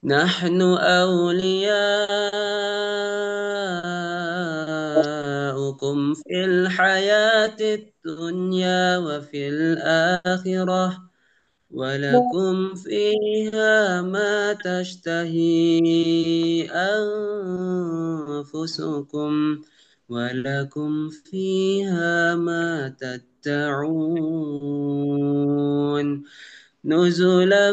نحن أولياؤكم في الحياة الدنيا وفي الآخرة ولكم فيها ما تشتهي أنفسكم ولكم فيها ما تدعون نزلا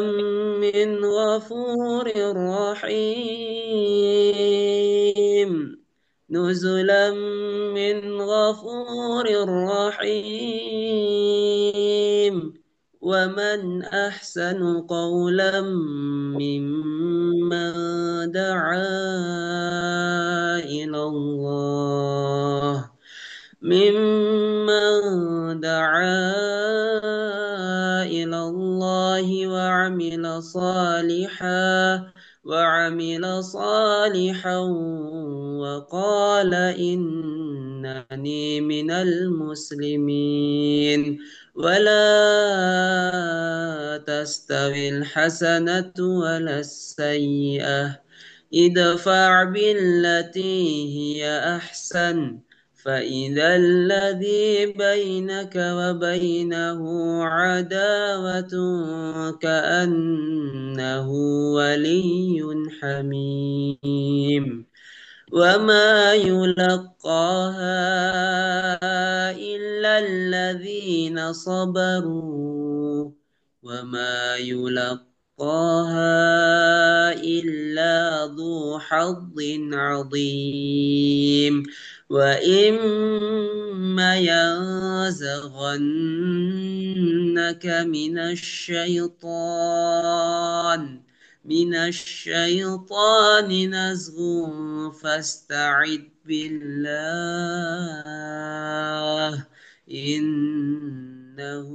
من غفور رحيم نزلا من غفور رحيم ومن أحسن قولا ممن دعا إلى الله ممن دعا إلى الله وعمل صالحا وقال إنني من المسلمين ولا تستوي الحسنة ولا السيئة ادفع بالتي هي أحسن فإذا الذي بينك وبينه عداوة كأنه ولي حميم وما يلقاها إلا الذين صبروا وما يلقاها إلا ذو حظ عظيم وإما ينزغنك من الشيطان نزغ فاستعذ بالله إنه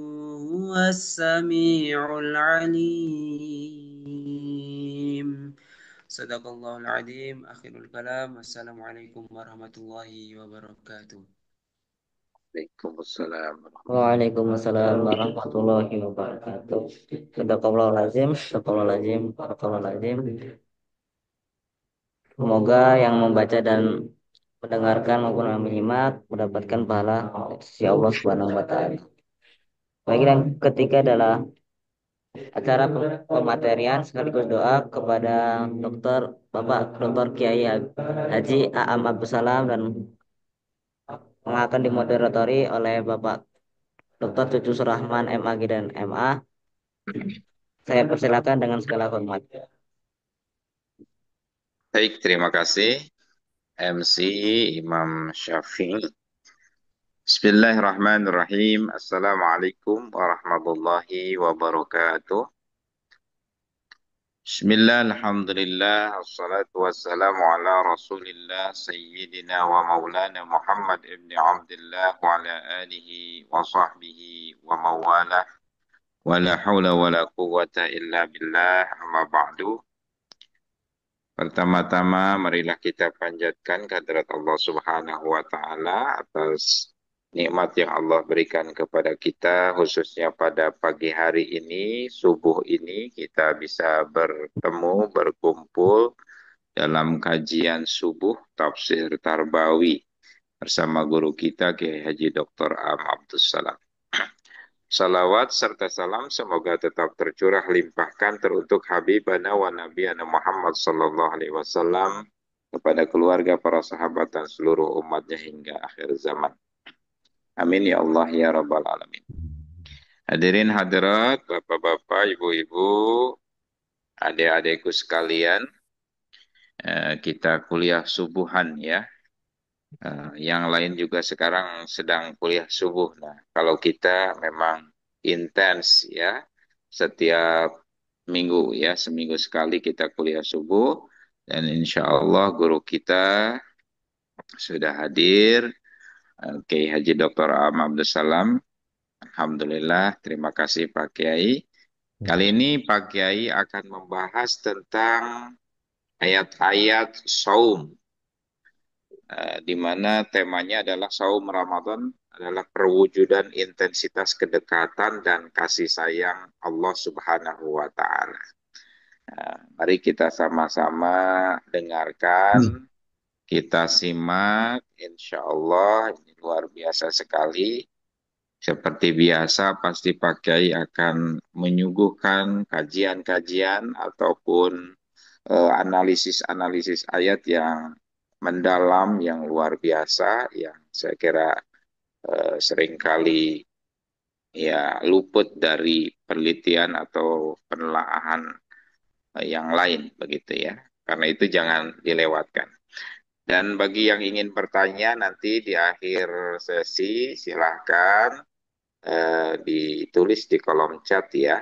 هو السميع العليم صدق الله العظيم آخر الكلام السلام عليكم ورحمة الله وبركاته Waalaikumsalam Waalaikumsalam warahmatullahi wabarakatuh. Sadaqallahul sadaqallahul sadaqallahul. Semoga yang membaca dan mendengarkan maupun yang menyimak mendapatkan pahala dari sisi Allah Subhanahu wa taala. Baik, yang ketiga adalah acara pematerian sekaligus doa kepada Dokter Bapak Dokter Kiai Haji Aam Abdus Salam dan yang akan dimoderatori oleh Bapak Dokter Cucu Surahman MAG dan MA. Saya persilakan dengan segala hormat. Baik, terima kasih MC Imam Syafi'i. Bismillahirrahmanirrahim. Assalamualaikum warahmatullahi wabarakatuh. Bismillah, alhamdulillah, assalatu wassalamu ala rasulillah, sayyidina wa maulana Muhammad ibn Abdullah wa ala alihi wa sahbihi wa mawalah wa la hawla wa la quwwata illa billah amma ba'du. Pertama-tama marilah kita panjatkan kehadirat Allah Subhanahu wa taala atas nikmat yang Allah berikan kepada kita khususnya pada pagi hari ini, subuh ini kita bisa bertemu, berkumpul dalam kajian subuh tafsir Tarbawi bersama guru kita Kiai Haji Dr. Am Abdus Salam. Salawat serta salam semoga tetap tercurah limpahkan teruntuk Habibana wa Nabiyana Muhammad sallallahu alaihi wasallam kepada keluarga, para sahabat dan seluruh umatnya hingga akhir zaman. Amin ya Allah ya Rabbal Alamin. Hadirin hadirat, bapak-bapak, ibu-ibu, adik-adikku sekalian, kita kuliah subuhan ya. Yang lain juga sekarang sedang kuliah subuh. Nah, kalau kita memang intens ya, setiap minggu ya, seminggu sekali kita kuliah subuh. Dan insya Allah guru kita sudah hadir, Kiai Haji Dr. Am Abdus Salam. Alhamdulillah, terima kasih Pak Kiai. Kali ini Pak Kiai akan membahas tentang ayat-ayat saum. Di mana temanya adalah saum Ramadan adalah perwujudan intensitas kedekatan dan kasih sayang Allah Subhanahu wa taala. Mari kita sama-sama dengarkan, kita simak, insya Allah ini luar biasa sekali. Seperti biasa, pasti Pak Kiai akan menyuguhkan kajian-kajian ataupun analisis-analisis ayat yang mendalam, yang luar biasa, yang saya kira seringkali ya luput dari penelitian atau penelaahan yang lain, begitu ya. Karena itu jangan dilewatkan. Dan bagi yang ingin bertanya nanti di akhir sesi, silahkan ditulis di kolom chat ya.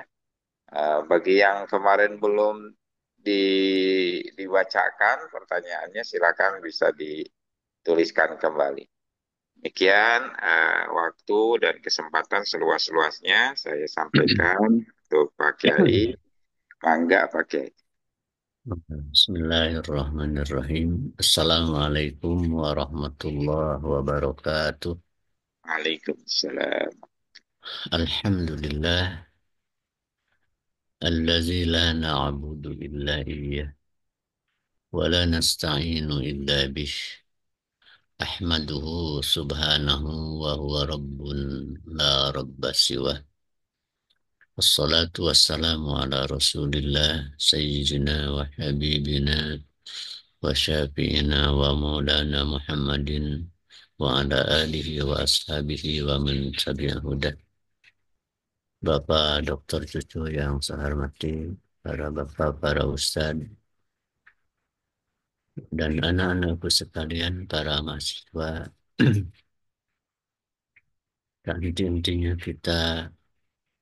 Bagi yang kemarin belum dibacakan pertanyaannya, silakan bisa dituliskan kembali. Demikian waktu dan kesempatan seluas-luasnya saya sampaikan untuk Pak Kiai. Mangga Pak Kiai. Bismillahirrahmanirrahim. Assalamualaikum warahmatullahi wabarakatuh. Waalaikumsalam. Alhamdulillah. Allazi la na'budu illa iyyah. Wa la nasta'inu illa bih. Ahmaduhu subhanahu wa huwa rabbun la rabba siwah. Wassalatu wassalamu ala rasulillah sayyidina wa habibina wa syafi'ina wa maulana Muhammadin wa ala alihi wa ashabihi wa man tabi'ahu huda. Bapak Dokter Cucu yang saya hormati, para bapak, para ustadz, dan anak-anakku sekalian, para mahasiswa. Dan intinya kita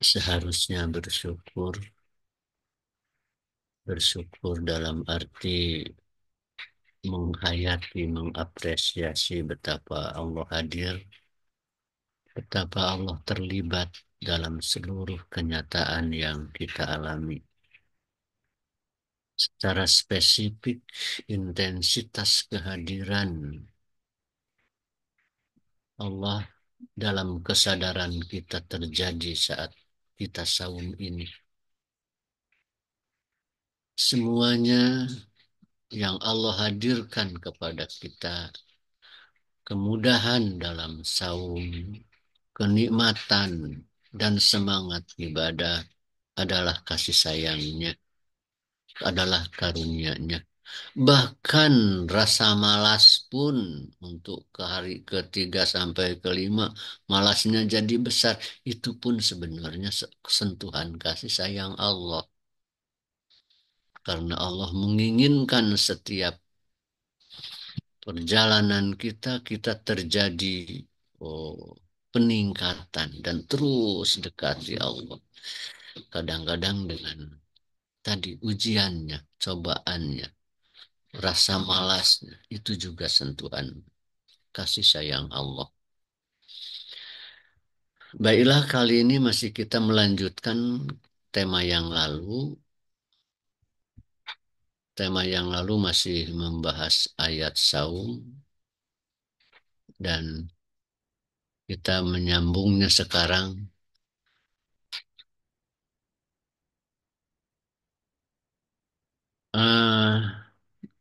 seharusnya bersyukur dalam arti menghayati, mengapresiasi betapa Allah hadir, betapa Allah terlibat dalam seluruh kenyataan yang kita alami. Secara spesifik, intensitas kehadiran Allah dalam kesadaran kita terjadi saat kita saum ini. Semuanya yang Allah hadirkan kepada kita, kemudahan dalam saum, kenikmatan, dan semangat ibadah adalah kasih sayangnya, adalah karunia-Nya. Bahkan rasa malas pun untuk ke hari ketiga sampai kelima, malasnya jadi besar. Itu pun sebenarnya sentuhan kasih sayang Allah. Karena Allah menginginkan setiap perjalanan kita terjadi peningkatan dan terus dekati Allah. Kadang-kadang dengan tadi ujiannya, cobaannya, rasa malasnya, itu juga sentuhan kasih sayang Allah. Baiklah, kali ini masih kita melanjutkan tema yang lalu. Tema yang lalu masih membahas ayat saum dan kita menyambungnya sekarang.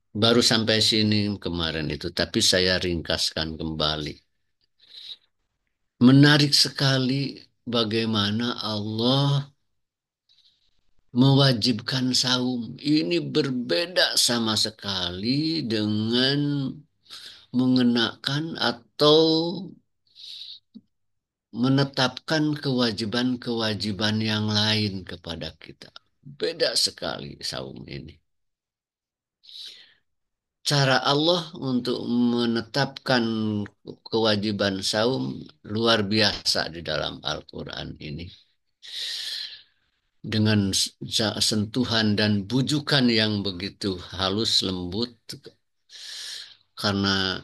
Baru sampai sini kemarin itu, tapi saya ringkaskan kembali. Menarik sekali bagaimana Allah mewajibkan saum. Ini berbeda sama sekali dengan mengenakan atau menetapkan kewajiban-kewajiban yang lain kepada kita. Beda sekali saum ini. Cara Allah untuk menetapkan kewajiban saum luar biasa di dalam Al-Quran ini. Dengan sentuhan dan bujukan yang begitu halus lembut, karena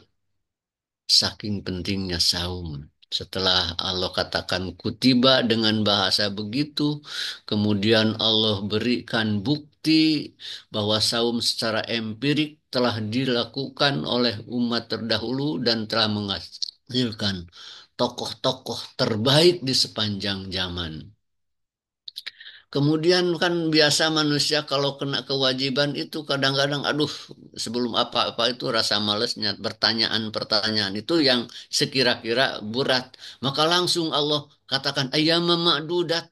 saking pentingnya saum. Setelah Allah katakan kutiba dengan bahasa begitu, kemudian Allah berikan bukti bahwa saum secara empirik telah dilakukan oleh umat terdahulu dan telah menghasilkan tokoh-tokoh terbaik di sepanjang zaman. Kemudian kan biasa manusia kalau kena kewajiban itu kadang-kadang aduh sebelum apa-apa itu rasa malesnya pertanyaan-pertanyaan itu yang sekira-kira berat. Maka langsung Allah katakan ayyama ma'dudat.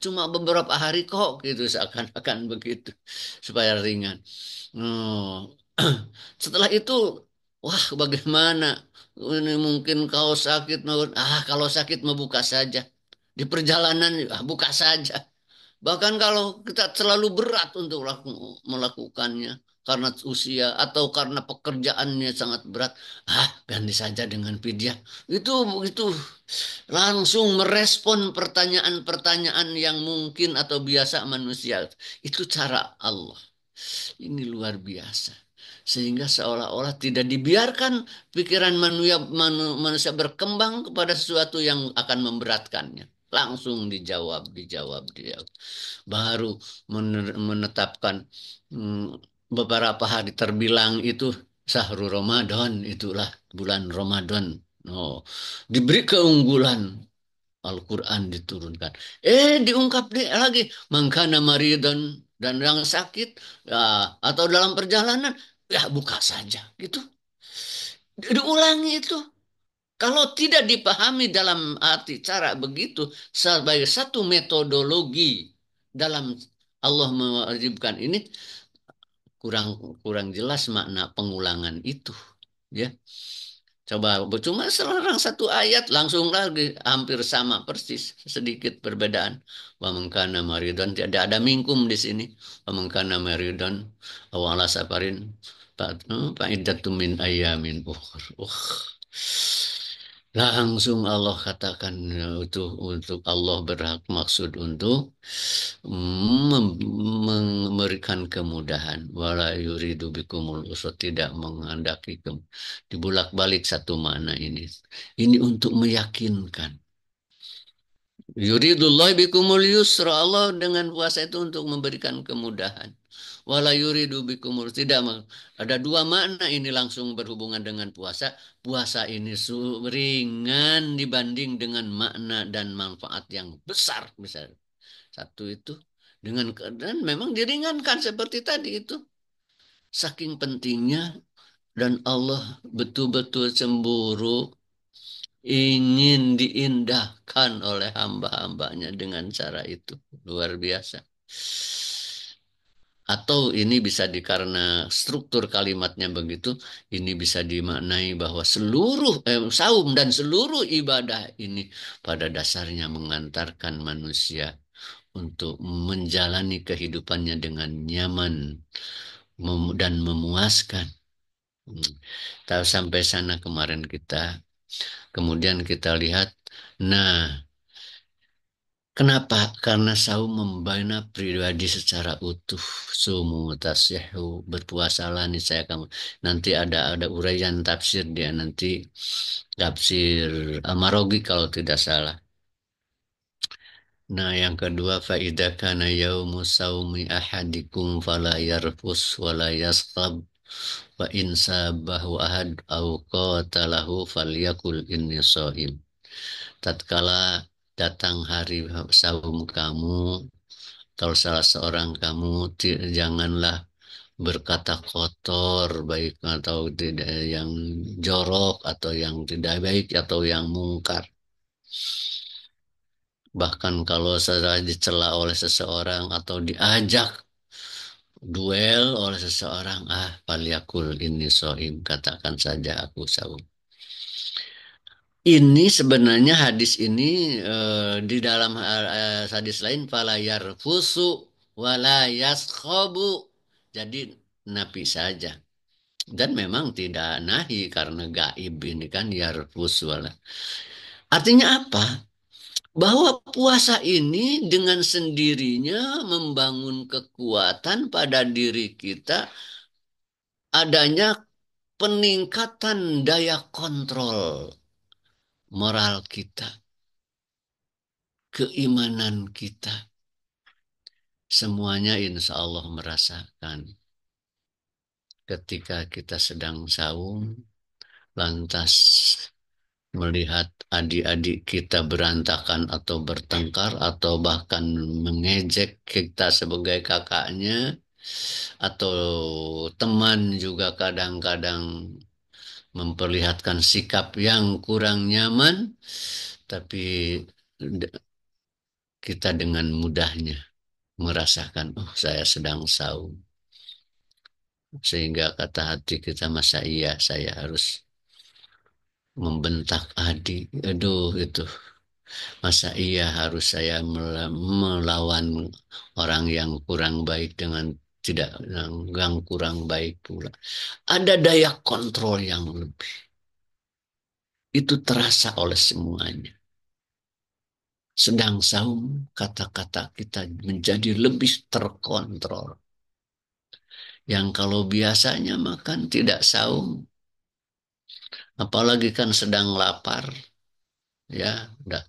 Cuma beberapa hari kok gitu seakan-akan begitu supaya ringan. Oh. Setelah itu wah bagaimana? Ini mungkin kau sakit kalau sakit mau buka saja. Di perjalanan buka saja. Bahkan kalau kita terlalu berat untuk melakukannya karena usia atau karena pekerjaannya sangat berat, ganti saja dengan fidyah. Itu langsung merespon pertanyaan-pertanyaan yang mungkin atau biasa manusia. Itu cara Allah. Ini luar biasa. Sehingga seolah-olah tidak dibiarkan pikiran manusia berkembang kepada sesuatu yang akan memberatkannya. Langsung dijawab. Baru menetapkan beberapa hari terbilang itu Syahrul Ramadan, itulah bulan Ramadan. Oh, diberi keunggulan Al-Quran diturunkan. Diungkap lagi mangkana maridon dan yang sakit ya, atau dalam perjalanan ya buka saja gitu. Diulangi itu. Kalau tidak dipahami dalam arti cara begitu sebagai satu metodologi dalam Allah mewajibkan ini kurang kurang jelas makna pengulangan itu ya. Coba cuma selarang satu ayat langsung lagi hampir sama persis sedikit perbedaan. Wa mangkana maridon tidak ada mingkum di sini. Wa mangkana maridon awala safarin fa'iddatum min ayamin ukhra. Langsung Allah katakan untuk Allah berhak maksud untuk memberikan kemudahan. Wala yuridu bikumul usra tidak menghendaki dibulak-balik satu makna ini. Ini untuk meyakinkan. Yuridullah bikumul yusra Allah dengan puasa itu untuk memberikan kemudahan. Wala yuridu bikumul tidak ada dua makna ini langsung berhubungan dengan puasa. Puasa ini ringan dibanding dengan makna dan manfaat yang besar misalnya. Satu itu dengan dan memang diringankan seperti tadi itu. Saking pentingnya dan Allah betul-betul cemburu ingin diindahkan oleh hamba-hambanya dengan cara itu. Luar biasa. Atau ini bisa karena struktur kalimatnya begitu, ini bisa dimaknai bahwa seluruh saum dan seluruh ibadah ini pada dasarnya mengantarkan manusia untuk menjalani kehidupannya dengan nyaman dan memuaskan. Tahu sampai sana kemarin kita. Kemudian kita lihat, nah, kenapa? Karena saum membina pribadi secara utuh. Sumu tasyahu berpuasalah nih saya kamu. Nanti ada uraian tafsir dia nanti tafsir Amarogi kalau tidak salah. Nah, yang kedua faida kana yaumu saumi ahadikum fala yarfus wala yasqab wa in sabahu ahad au qatalahu falyakul inni shaim. Tatkala datang hari saum kamu atau salah seorang kamu janganlah berkata kotor baik atau tidak yang jorok atau yang tidak baik atau yang mungkar. Bahkan kalau saya dicela oleh seseorang atau diajak duel oleh seseorang, falyakul ini sohim, katakan saja aku saum. Ini sebenarnya hadis ini di dalam hadis lain falayar fusu walayas khobu. Jadi napi saja. Dan memang tidak nahi karena gaib ini kan yarfus wala. Artinya apa? Bahwa puasa ini dengan sendirinya membangun kekuatan pada diri kita adanya peningkatan daya kontrol moral kita, keimanan kita. Semuanya insya Allah merasakan ketika kita sedang saum, lantas melihat adik-adik kita berantakan atau bertengkar atau bahkan mengejek kita sebagai kakaknya atau teman juga kadang-kadang memperlihatkan sikap yang kurang nyaman, tapi kita dengan mudahnya merasakan, oh saya sedang saum. Sehingga kata hati kita, masa iya saya harus membentak adik. Aduh itu. Masa iya harus saya melawan orang yang kurang baik dengan tidak yang kurang baik pula. Ada daya kontrol yang lebih. Itu terasa oleh semuanya. Sedang saum, kata-kata kita menjadi lebih terkontrol. Yang kalau biasanya makan tidak saum, apalagi kan sedang lapar, ya udah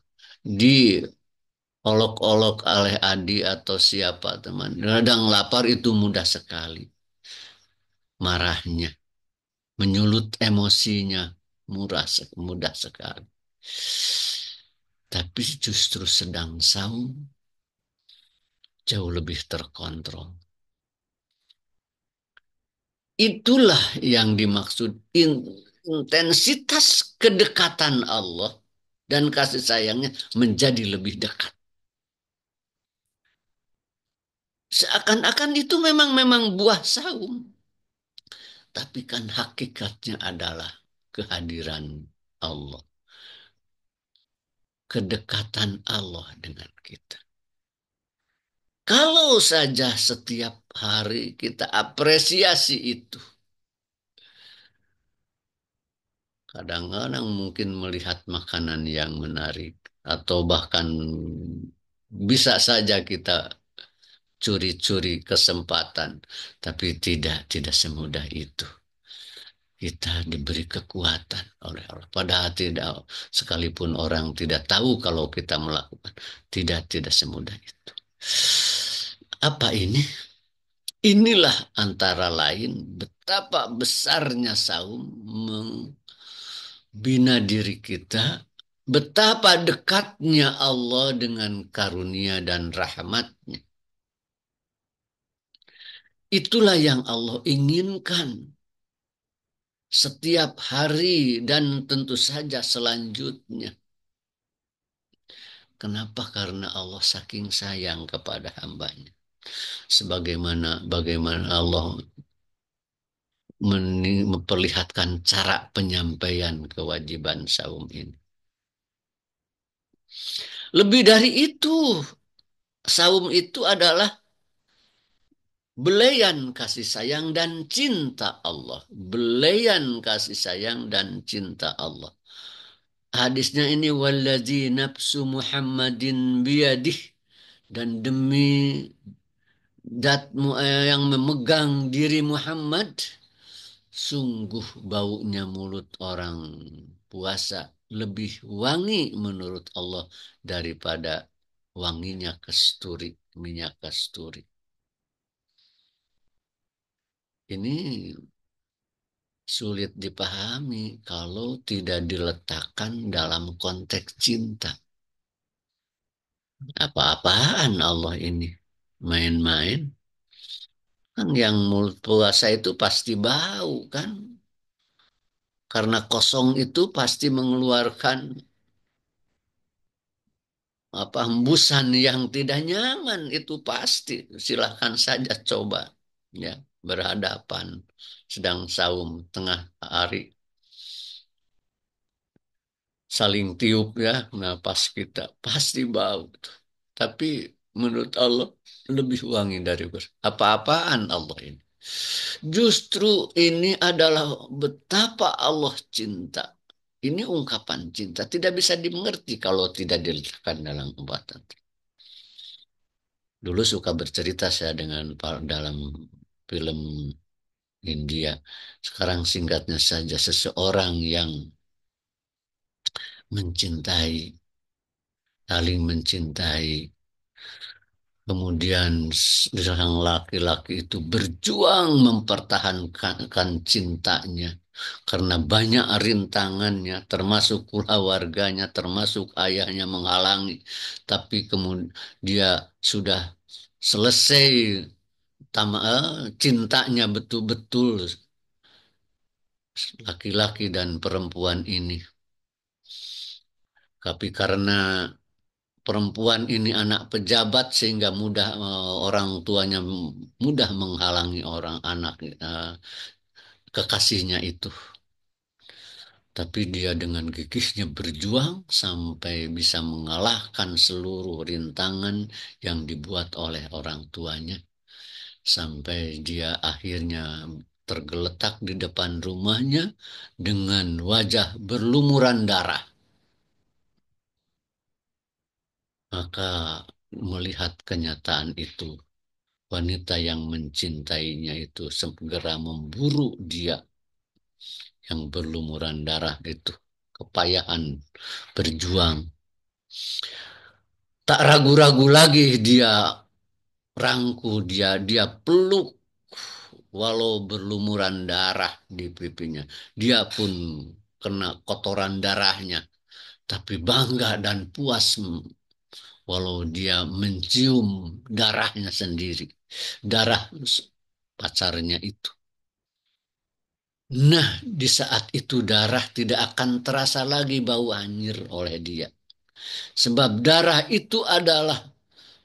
diolok-olok oleh adik atau siapa teman. Sedang lapar itu mudah sekali marahnya, menyulut emosinya, mudah sekali. Tapi justru sedang saum jauh lebih terkontrol. Itulah yang dimaksud intensitas kedekatan Allah dan kasih sayangnya menjadi lebih dekat. Seakan-akan itu memang buah saum. Tapi kan hakikatnya adalah kehadiran Allah. Kedekatan Allah dengan kita. Kalau saja setiap hari kita apresiasi itu. Kadang-kadang mungkin melihat makanan yang menarik. Atau bahkan bisa saja kita curi-curi kesempatan. Tapi tidak semudah itu. Kita diberi kekuatan oleh Allah. Padahal tidak, sekalipun orang tidak tahu kalau kita melakukan. Tidak semudah itu. Apa ini? Inilah antara lain betapa besarnya saum membina diri kita. Betapa dekatnya Allah dengan karunia dan rahmatnya. Itulah yang Allah inginkan. Setiap hari dan tentu saja selanjutnya. Kenapa? Karena Allah saking sayang kepada hambanya. Bagaimana Allah memperlihatkan cara penyampaian kewajiban saum ini. Lebih dari itu, saum itu adalah belayan kasih sayang dan cinta Allah. Belayan kasih sayang dan cinta Allah. Hadisnya ini walladzi nafsu Muhammadin biyadih, dan demi zat yang memegang diri Muhammad, sungguh baunya mulut orang puasa lebih wangi menurut Allah daripada wanginya kasturi, minyak kasturi. Ini sulit dipahami kalau tidak diletakkan dalam konteks cinta. Apa-apaan Allah ini? Main-main? Kan yang mulut puasa itu pasti bau kan? Karena kosong itu pasti mengeluarkan hembusan yang tidak nyaman, itu pasti. Silahkan saja coba ya, berhadapan sedang saum tengah hari, saling tiup ya, napas kita pasti bau. Tapi menurut Allah lebih wangi dari apa-apaan Allah ini. Justru ini adalah betapa Allah cinta. Ini ungkapan cinta. Tidak bisa dimengerti kalau tidak diletakkan dalam ungkapan. Dulu suka bercerita saya dalam film India. Sekarang singkatnya saja, seseorang yang mencintai, saling mencintai. Kemudian sang laki-laki itu berjuang mempertahankan cintanya. karena banyak rintangannya, termasuk keluarganya, termasuk ayahnya menghalangi. Tapi kemudian dia sudah selesai cintanya betul-betul laki-laki dan perempuan ini. Tapi karena perempuan ini anak pejabat sehingga mudah orang tuanya mudah menghalangi orang anak kekasihnya itu. Tapi dia dengan gigihnya berjuang sampai bisa mengalahkan seluruh rintangan yang dibuat oleh orang tuanya. Sampai dia akhirnya tergeletak di depan rumahnya dengan wajah berlumuran darah. Maka melihat kenyataan itu, wanita yang mencintainya itu segera memburu dia yang berlumuran darah itu. Kepayahan berjuang. Tak ragu-ragu lagi dia rangkul dia peluk walau berlumuran darah di pipinya. Dia pun kena kotoran darahnya, tapi bangga dan puas walau dia mencium darahnya sendiri, darah pacarnya itu. Nah, di saat itu darah tidak akan terasa lagi bau anyir oleh dia. Sebab darah itu adalah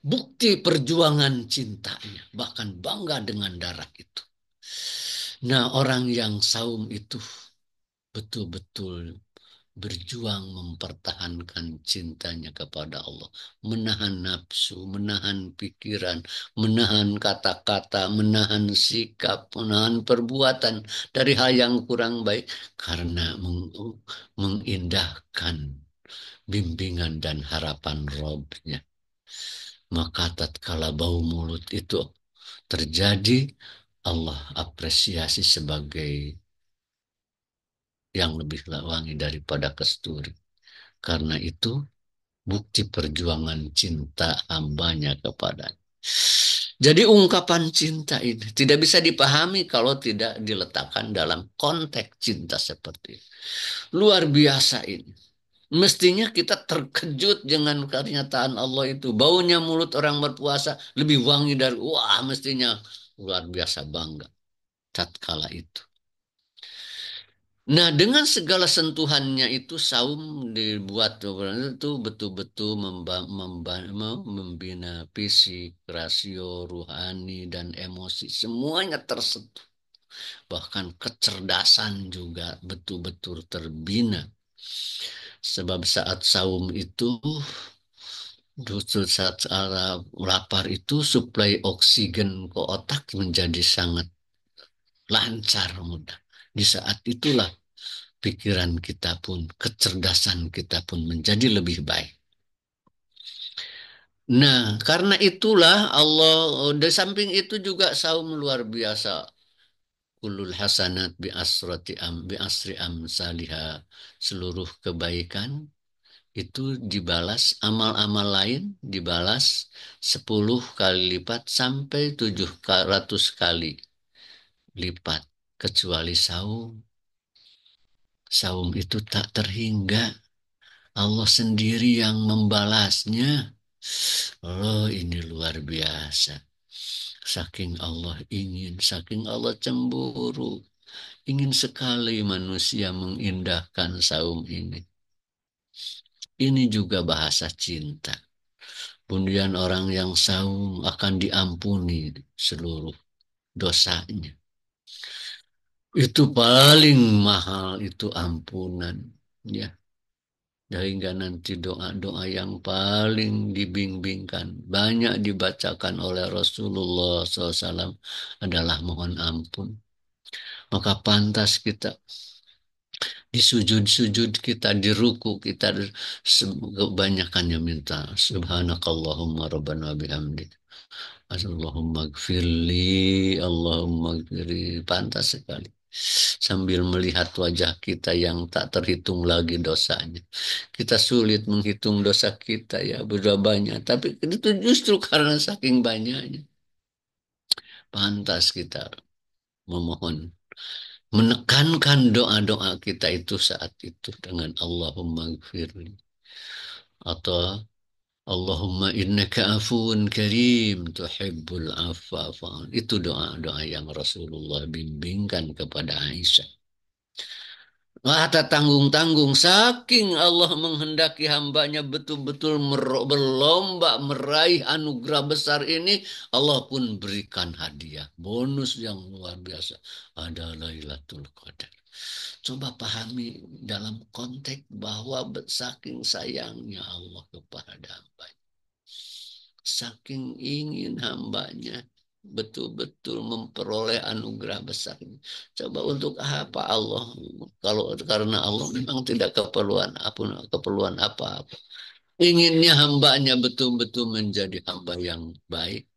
bukti perjuangan cintanya, bahkan bangga dengan darah itu. Nah, orang yang saum itu betul-betul berjuang mempertahankan cintanya kepada Allah, menahan nafsu, menahan pikiran, menahan kata-kata, menahan sikap, menahan perbuatan dari hal yang kurang baik karena mengindahkan bimbingan dan harapan Robnya. Maka tatkala bau mulut itu terjadi, Allah apresiasi sebagai yang lebih wangi daripada kasturi. Karena itu bukti perjuangan cinta hambanya kepadanya. Jadi ungkapan cinta ini tidak bisa dipahami kalau tidak diletakkan dalam konteks cinta seperti ini. Luar biasa ini. Mestinya kita terkejut dengan pernyataan Allah itu. Baunya mulut orang berpuasa lebih wangi dari, wah mestinya luar biasa bangga tatkala itu. Nah, dengan segala sentuhannya itu saum dibuat itu betul-betul membina fisik, rasio, rohani, dan emosi. Semuanya tersentuh. Bahkan kecerdasan juga betul-betul terbina. Sebab saat saum itu, justru saat lapar itu suplai oksigen ke otak menjadi sangat lancar mudah. Di saat itulah pikiran kita pun, kecerdasan kita pun menjadi lebih baik. Nah, karena itulah Allah, di samping itu juga saum luar biasa. Kulul hasanat bi asri amsalha. Seluruh kebaikan itu dibalas, amal-amal lain dibalas 10 kali lipat sampai 700 kali lipat. Kecuali saum. Saum itu tak terhingga. Allah sendiri yang membalasnya. Oh, ini luar biasa. Saking Allah ingin, saking Allah cemburu. Ingin sekali manusia mengindahkan saum ini. Ini juga bahasa cinta. Kemudian orang yang saum akan diampuni seluruh dosanya. Itu paling mahal itu ampunan. Ya. Sehingga nanti doa-doa yang paling dibimbingkan, banyak dibacakan oleh Rasulullah SAW adalah mohon ampun. Maka pantas kita di sujud-sujud kita, di ruku kita, kebanyakannya minta subhanakallahumma rabbana bihamdik. Allahumma gfirli, Allahumma gfirli. Pantas sekali. Sambil melihat wajah kita yang tak terhitung lagi dosanya. Kita sulit menghitung dosa kita ya, berapa banyak. Tapi itu justru karena saking banyaknya. Pantas kita memohon menekankan doa-doa kita itu saat itu dengan Allahumma gfirli atau Allahumma innaka afuun karim tuhibbul afwa fa'al. Itu doa-doa yang Rasulullah bimbingkan kepada Aisyah. Wah, tak tanggung-tanggung. Saking Allah menghendaki hambanya betul-betul berlomba meraih anugerah besar ini, Allah pun berikan hadiah. Bonus yang luar biasa. Ada Lailatul Qadar. Coba pahami dalam konteks bahwa saking sayangnya Allah kepada hambanya. Saking ingin hambanya betul-betul memperoleh anugerah besar ini. Coba untuk apa Allah? Kalau karena Allah memang tidak keperluan apa-apa. Inginnya hambanya betul-betul menjadi hamba yang baik.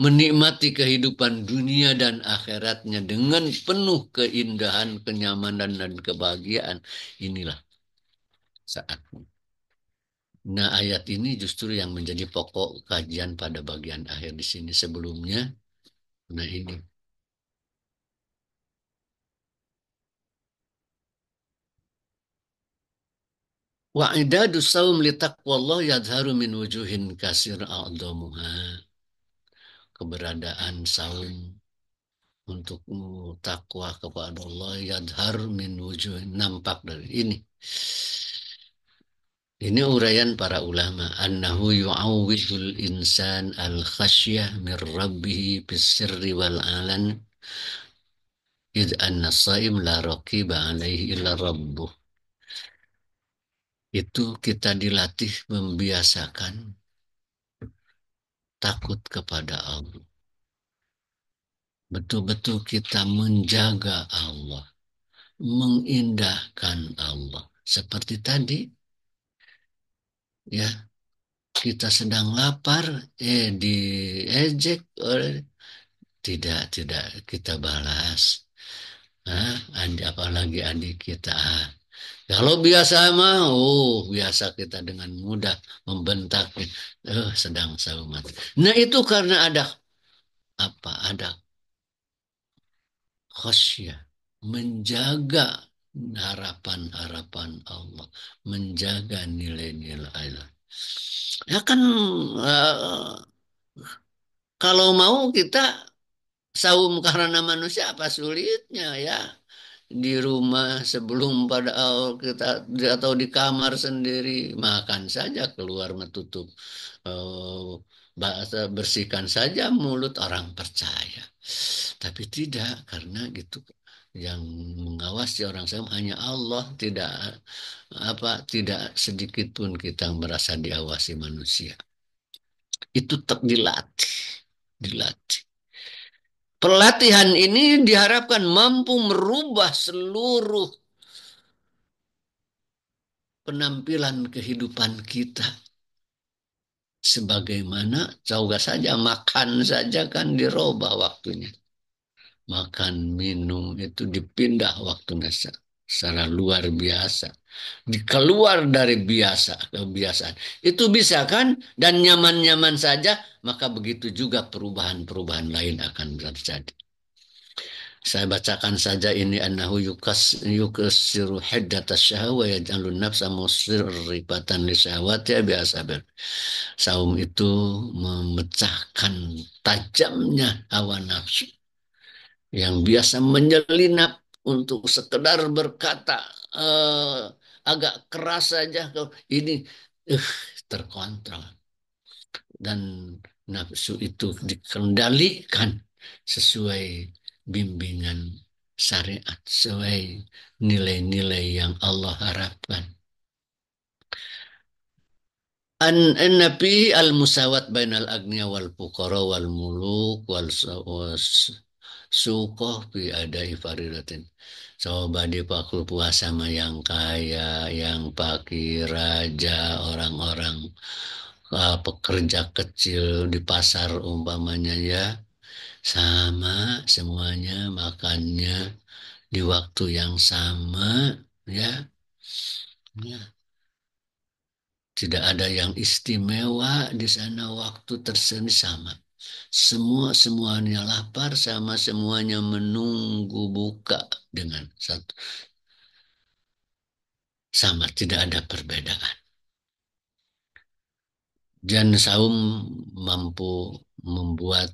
Menikmati kehidupan dunia dan akhiratnya dengan penuh keindahan, kenyamanan, dan kebahagiaan. Inilah saatnya. Nah, ayat ini justru yang menjadi pokok kajian pada bagian akhir di sini sebelumnya. Nah, ini. Wa idadu saum li taqwallah yadharu min wujuhin kasir a'damuha. Keberadaan saum untuk takwa kepada Allah yadhar min wujuhin, nampak dari ini. Ini uraian para ulama. Annahu yu'awwidul insan al-khasyah min rabbihi bis sirri wal alan. Id anna saim la raqiba alaihi illa rabbuh. Itu kita dilatih membiasakan takut kepada Allah. Betul-betul kita menjaga Allah, mengindahkan Allah. Seperti tadi, ya, kita sedang lapar, diejek oleh tidak kita balas. Apalagi adik kita. Kalau biasa mah, biasa kita dengan mudah membentak, sedang saumat. Nah itu karena ada apa? Ada khasyah, menjaga harapan-harapan Allah, menjaga nilai-nilai Allah. Ya kan uh, kalau mau kita saum karena manusia apa sulitnya ya di rumah sebelum pada kita atau di kamar sendiri makan saja keluar menutup bahasa bersihkan saja mulut orang percaya tapi tidak karena gitu yang mengawasi orang saya hanya Allah tidak sedikit pun kita merasa diawasi manusia itu tak dilatih. Pelatihan ini diharapkan mampu merubah seluruh penampilan kehidupan kita. Sebagaimana coba saja makan saja kan dirubah waktunya. Makan, minum itu dipindah waktunya secara luar biasa. Dikeluar dari kebiasaan. Itu bisa kan? Dan nyaman-nyaman saja, maka begitu juga perubahan-perubahan lain akan terjadi. Saya bacakan saja ini annahu yukassiru hiddatas syahwa yaj'alun nafsa musrifatan li syahwati biasabir. Saum itu memecahkan tajamnya hawa nafsu yang biasa menyelinap untuk sekedar berkata agak keras saja ini terkontrol dan nafsu itu dikendalikan sesuai bimbingan syariat, sesuai nilai-nilai yang Allah harapkan. An-nabi al-musawat bainal agniya wal fuqara wal muluk wal sukoh bi adai faridatin. Coba dipakul puasa sama yang kaya, yang fakir, raja, orang-orang pekerja kecil di pasar umpamanya ya. Sama semuanya makannya di waktu yang sama ya. Ya. Tidak ada yang istimewa di sana waktu tersendiri sama. Semuanya lapar sama semuanya menunggu buka dengan satu. Sama, tidak ada perbedaan. Dan saum mampu membuat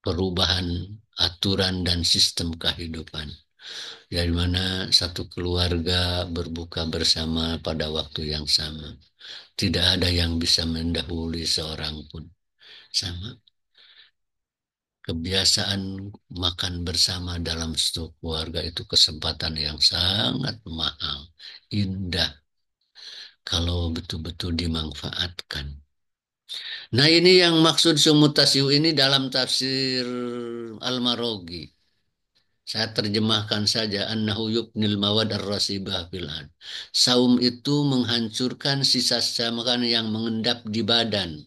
perubahan aturan dan sistem kehidupan. Dari mana satu keluarga berbuka bersama pada waktu yang sama. Tidak ada yang bisa mendahului seorang pun. Sama. Kebiasaan makan bersama dalam satu keluarga itu kesempatan yang sangat mahal, indah, kalau betul-betul dimanfaatkan. Nah, ini yang maksud sumutasiu ini dalam tafsir Al-Maroghi. Saya terjemahkan saja, annahu yubnil mawad ar-rasibah fil'ad. Saum itu menghancurkan sisa-sisa makanan yang mengendap di badan.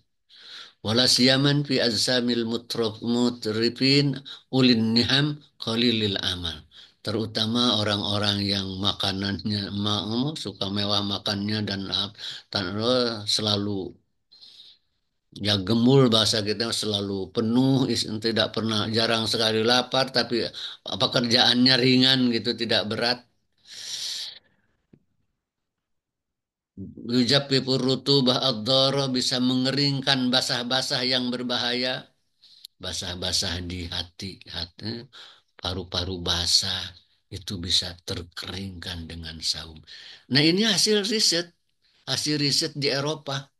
Wala siyaman fi azsamil mutrifin ulin niham qalilil amal. Terutama orang-orang yang makanannya suka mewah makannya dan selalu ya gemul, bahasa kita selalu penuh, tidak pernah, jarang sekali lapar, tapi pekerjaannya ringan gitu, tidak berat. Yujabbi rutubah ad-dharra, bisa mengeringkan basah-basah yang berbahaya. Basah-basah di hati, paru-paru basah itu bisa terkeringkan dengan saum. Nah, ini hasil riset di Eropa.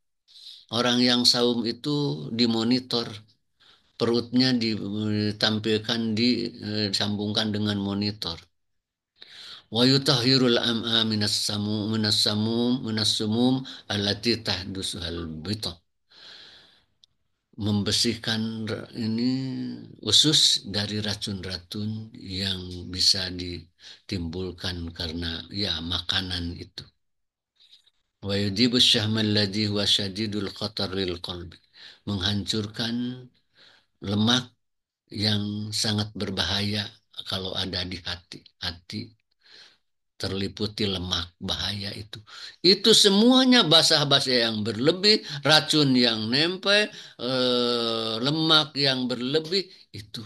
Orang yang saum itu dimonitor, perutnya ditampilkan, disambungkan dengan monitor. Wa yutahhirul am'a minas sumum allati tahdusuhal bita. Membersihkan ini usus dari racun-racun yang bisa ditimbulkan karena ya makanan itu. Wa yudibu syahmal ladzi huwa syadidul khatar lil qalbi. Menghancurkan lemak yang sangat berbahaya kalau ada di hati. Hati terliputi lemak bahaya itu. Itu semuanya basah-basah yang berlebih, racun yang nempel, lemak yang berlebih, itu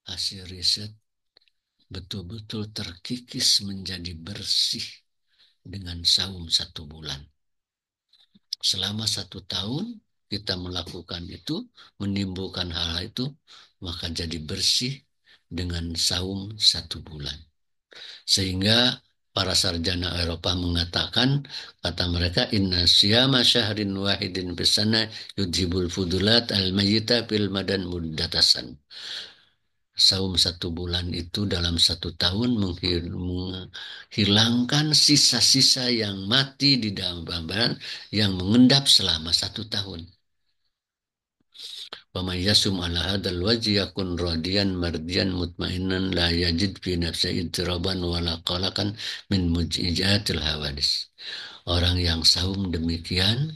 hasil riset betul-betul terkikis menjadi bersih dengan saum 1 bulan. Selama 1 tahun kita melakukan itu, menimbulkan hal itu, maka jadi bersih dengan saum 1 bulan. Sehingga para sarjana Eropa mengatakan, kata mereka, inna siyama syahrin wahidin bisana yudhibul fudulat al-mayyita fil madan muddatasan. Saum 1 bulan itu dalam 1 tahun menghilangkan sisa-sisa yang mati di dalam badan yang mengendap selama 1 tahun. Wa may yasum ala hadzal wajhi yakun radiyan mardiyan mutmainan la yajid fi nafsihi idraban wala qalaqan min muj'ijatil hawadis. Orang yang saum demikian,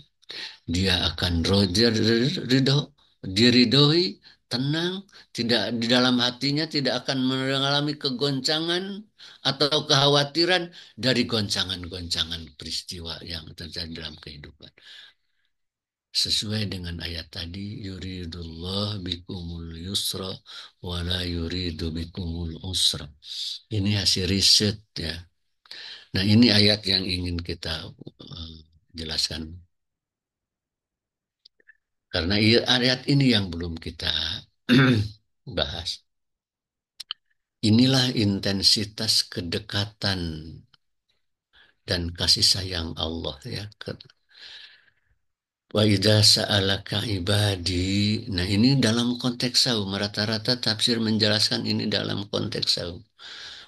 dia akan ridho, diridhoi, tenang, tidak di dalam hatinya tidak akan mengalami kegoncangan atau kekhawatiran dari goncangan-goncangan peristiwa yang terjadi dalam kehidupan. Sesuai dengan ayat tadi, yuridullah bikumul yusra wala yuridu bikumul usra. Ini hasil riset ya. Nah, ini ayat yang ingin kita jelaskan. Karena ayat ini yang belum kita bahas. Inilah intensitas kedekatan dan kasih sayang Allah ya. Wa idza sa'alaka ibadi. Nah, ini dalam konteks saum. Rata-rata tafsir menjelaskan ini dalam konteks saum.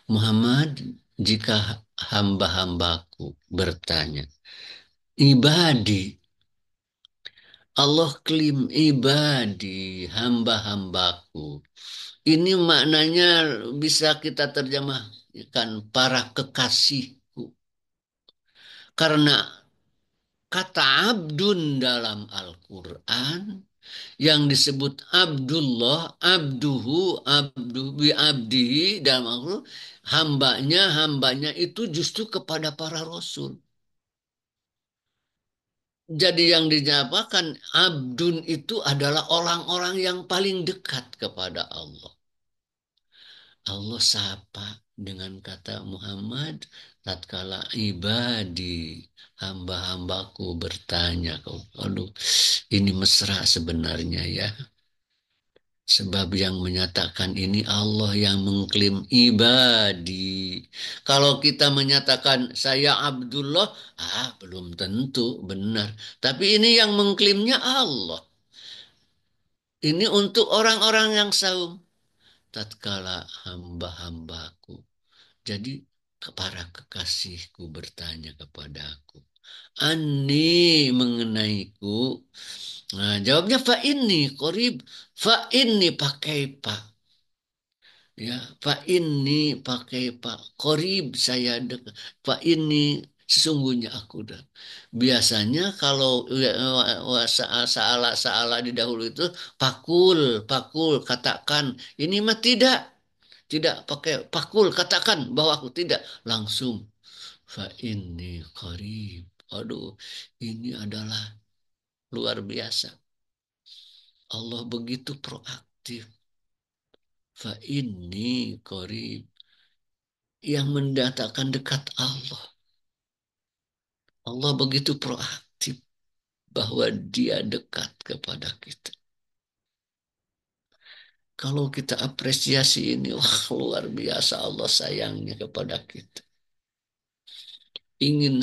Muhammad, jika hamba-hambaku bertanya, ibadi, Allah klaim ibadi, hamba-hambaku. Ini maknanya bisa kita terjemahkan para kekasihku. Karena kata abdun dalam Al-Quran yang disebut Abdullah, abduhu, abdu bi abdihi dalam Al-Quran, hambanya itu justru kepada para rasul. Jadi yang dinyatakan abdun itu adalah orang-orang yang paling dekat kepada Allah. Allah sapa dengan kata Muhammad, tatkala ibadi hamba-hambaku bertanya, aduh, ini mesra sebenarnya ya. Sebab yang menyatakan ini Allah yang mengklaim ibadi. Kalau kita menyatakan saya Abdullah, belum tentu benar. Tapi ini yang mengklaimnya Allah. Ini untuk orang-orang yang saum. Tatkala hamba-hambaku. Jadi para kekasihku bertanya kepadaku. Ani mengenaiku. Nah, jawabnya fa ini korib. Fa ini pakai pak. Ya, Pak ini pakai Pak Korib saya dekat. Pak ini sesungguhnya aku dah. Biasanya kalau saala di dahulu itu pakul, pakul katakan. Ini mah tidak pakai pakul katakan bahwa aku tidak langsung. Fa ini Korib. Aduh, ini adalah luar biasa. Allah begitu proaktif. Fa ini Korib. Yang mendatangkan dekat Allah. Allah begitu proaktif bahwa dia dekat kepada kita. Kalau kita apresiasi ini, wah luar biasa Allah sayangnya kepada kita. Ingin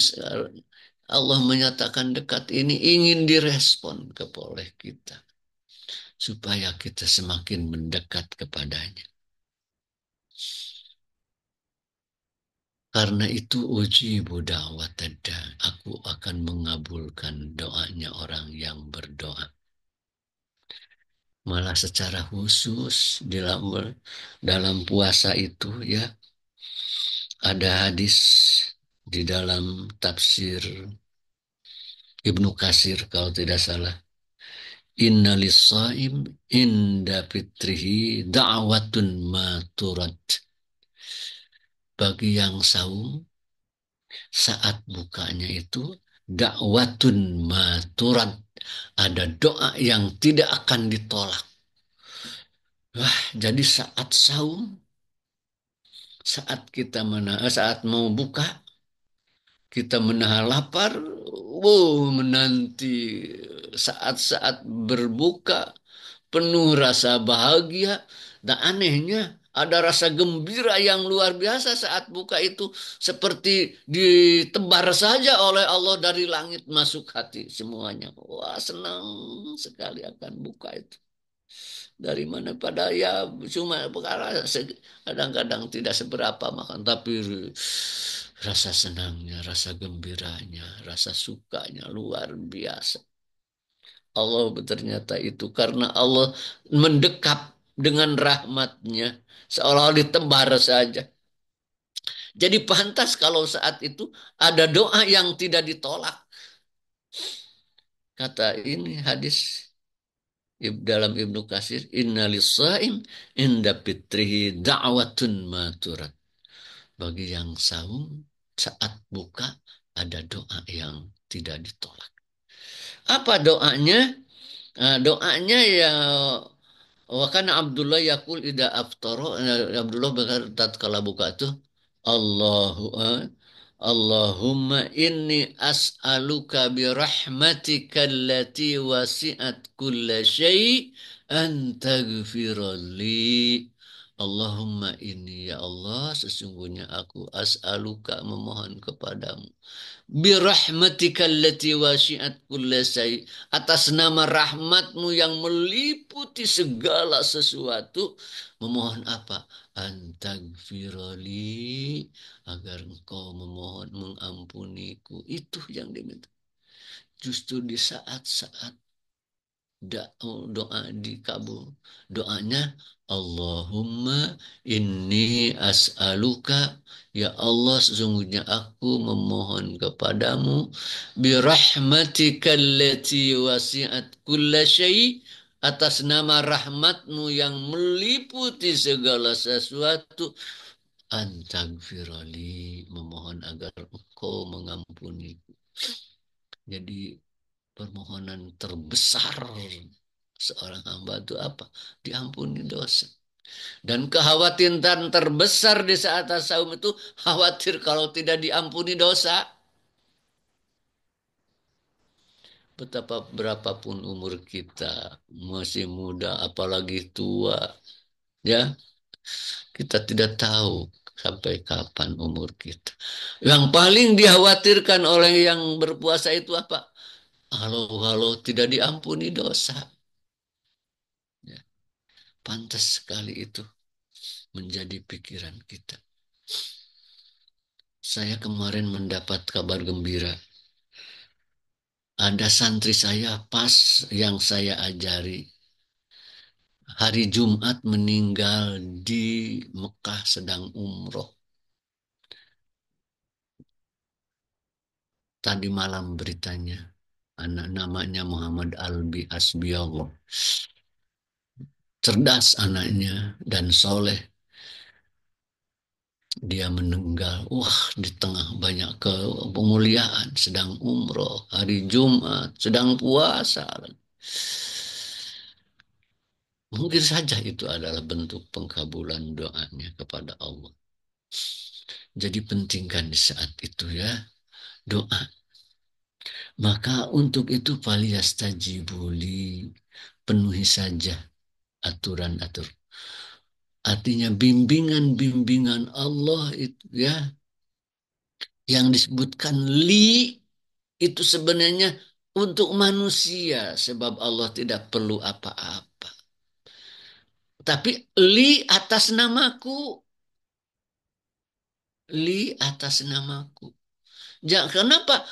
Allah menyatakan dekat ini, ingin direspon oleh kita. Supaya kita semakin mendekat kepadanya. Karena itu ujibu da'watada. Aku akan mengabulkan doanya orang yang berdoa. Malah secara khusus dalam puasa itu ya ada hadis di dalam tafsir Ibnu Katsir kalau tidak salah. Inna lis-shaim inda fitrihi da'watun ma turad. Bagi yang saum saat bukanya itu da'watun ma turad. Ada doa yang tidak akan ditolak. Wah, jadi saat saum saat mau buka kita menahan lapar, menanti saat-saat berbuka penuh rasa bahagia dan anehnya ada rasa gembira yang luar biasa saat buka itu seperti ditebar saja oleh Allah dari langit masuk hati semuanya. Wah, senang sekali akan buka itu. Dari mana pada ya cuma perkara kadang-kadang tidak seberapa makan tapi rasa senangnya, rasa gembiranya, rasa sukanya luar biasa. Allah ternyata itu karena Allah mendekap dengan rahmatnya seolah-olah ditebar saja. Jadi pantas kalau saat itu ada doa yang tidak ditolak. Kata ini hadis dalam Ibnu Katsir, inna lis-shaim inda fitrihi da'watun maturat. Bagi yang saum saat buka ada doa yang tidak ditolak. Apa doanya? Nah, doanya ya wa kana Abdullah yaqul idza aftara. Abdullah berkata tatkala buka itu Allahumma inni as'aluka bi rahmatika allati wasi'at kulla syai' an taghfirli. Allahumma inni ya Allah sesungguhnya aku as'aluka memohon kepadamu birahmatika allati wasi'at kulla syai' atas nama rahmatmu yang meliputi segala sesuatu memohon apa antagfirali agar engkau memohon mengampuniku itu yang diminta justru di saat-saat doa dikabul doanya Allahumma inni as'aluka ya Allah sesungguhnya aku memohon kepadamu birahmatika allati wasi'at kulla syai' atas nama rahmatmu yang meliputi segala sesuatu antagfirali memohon agar engkau mengampuniku. Jadi permohonan terbesar seorang hamba itu apa? Diampuni dosa. Dan kekhawatiran terbesar di saat tasawuf itu khawatir kalau tidak diampuni dosa. Betapa berapapun umur kita, masih muda, apalagi tua, ya kita tidak tahu sampai kapan umur kita. Yang paling dikhawatirkan oleh yang berpuasa itu apa? Kalau tidak diampuni dosa. Ya, pantas sekali itu menjadi pikiran kita. Saya kemarin mendapat kabar gembira. Ada santri saya pas yang saya ajari. Hari Jumat meninggal di Mekah sedang umroh. Tadi malam beritanya. Anak namanya Muhammad Albi Asbiyallah. Cerdas anaknya dan soleh. Dia meninggal. Wah, di tengah banyak kemuliaan. Sedang umroh. Hari Jumat. Sedang puasa. Mungkin saja itu adalah bentuk pengkabulan doanya kepada Allah. Jadi pentingkan di saat itu ya. Doa. Maka untuk itu faliyastajibuli. Penuhi saja aturan-aturan. Artinya bimbingan-bimbingan Allah itu ya. Yang disebutkan li itu sebenarnya untuk manusia. Sebab Allah tidak perlu apa-apa. Tapi li atas namaku. Li atas namaku. Kenapa?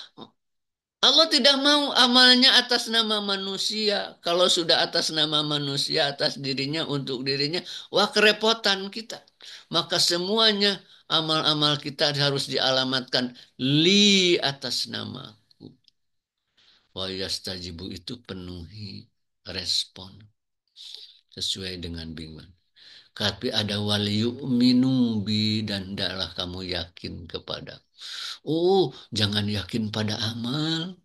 Allah tidak mau amalnya atas nama manusia. Kalau sudah atas nama manusia, atas dirinya, untuk dirinya, wah kerepotan kita. Maka semuanya amal-amal kita harus dialamatkan li atas namaku. Wa yastajibu itu penuhi respon sesuai dengan bimbingan. Tapi ada waliyu minubi dan hendaklah kamu yakin kepada. Oh, jangan yakin pada amal.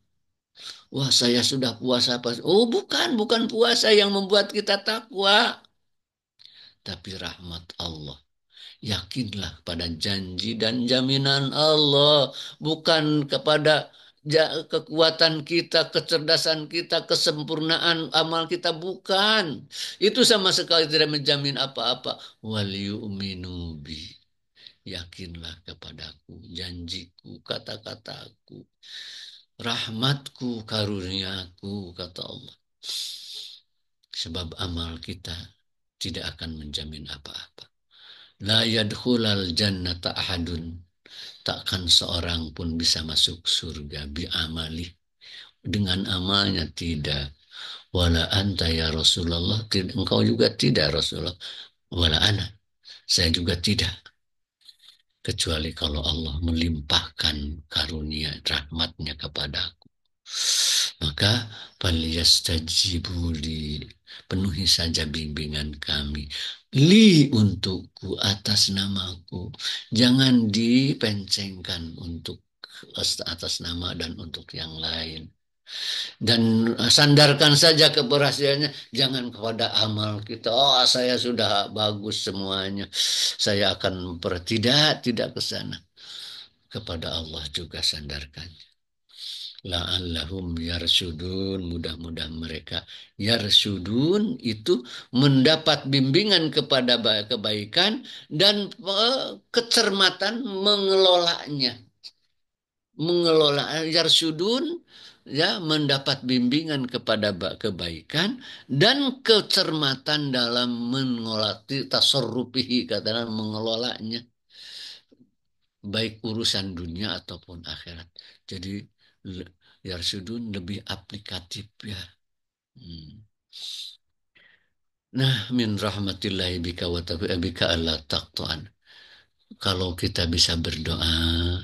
Wah, saya sudah puasa pas. Oh, bukan puasa yang membuat kita takwa, tapi rahmat Allah. Yakinlah pada janji dan jaminan Allah, bukan kepada kekuatan kita, kecerdasan kita, kesempurnaan amal kita, bukan. Itu sama sekali tidak menjamin apa-apa. Wal yu'minu bi. Yakinlah kepadaku, janjiku, kata-kataku, rahmatku, karuniaku, kata Allah. Sebab amal kita tidak akan menjamin apa-apa. La yadkhulal jannata ahadun. Takkan seorang pun bisa masuk surga bi amali. Dengan amalnya tidak. Wala anta ya Rasulullah. Engkau juga tidak Rasulullah. Wala ana. Saya juga tidak. Kecuali kalau Allah melimpahkan karunia rahmatnya kepadaku. Maka faliyastajibuli, penuhi saja bimbingan kami. Li untukku atas namaku. Jangan dipencengkan untuk atas nama dan untuk yang lain. Dan sandarkan saja keberhasilannya, jangan kepada amal kita. Oh, saya sudah bagus semuanya, saya akan tidak ke sana. Kepada Allah juga sandarkan. La'allahum yarsudun, mudah-mudahan mereka yarsudun itu mendapat bimbingan kepada kebaikan dan kecermatan mengelolanya. Mengelola yarsudun ya, mendapat bimbingan kepada kebaikan dan kecermatan dalam mengelola tasarrufihi, katakan mengelolanya, baik urusan dunia ataupun akhirat. Jadi yarsudun lebih aplikatif ya. Nah, min rahmatillahi bika wa bika alla taqtu'an. Kalau kita bisa berdoa,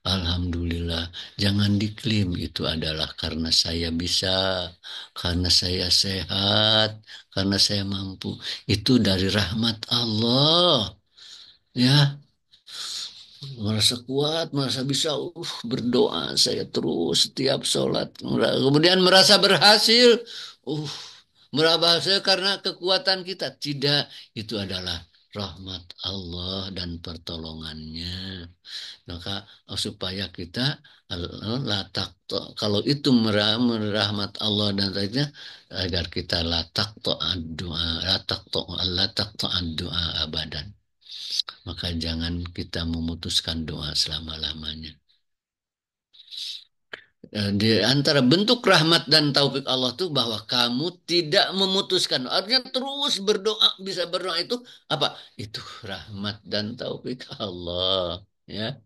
alhamdulillah, jangan diklaim itu adalah karena saya bisa, karena saya sehat, karena saya mampu. Itu dari rahmat Allah. Ya, merasa kuat, merasa bisa berdoa saya terus setiap sholat. Kemudian merasa berhasil, merasa berhasil karena kekuatan kita. Tidak, itu adalah rahmat Allah dan pertolongannya. Maka supaya kita latak kalau itu merahmat Allah dan lainnya agar kita latak doa latak doa abadan. Maka jangan kita memutuskan doa selama-lamanya. Di antara bentuk rahmat dan taufik Allah itu bahwa kamu tidak memutuskan. Artinya terus berdoa, bisa berdoa itu apa? Itu rahmat dan taufik Allah. Ya.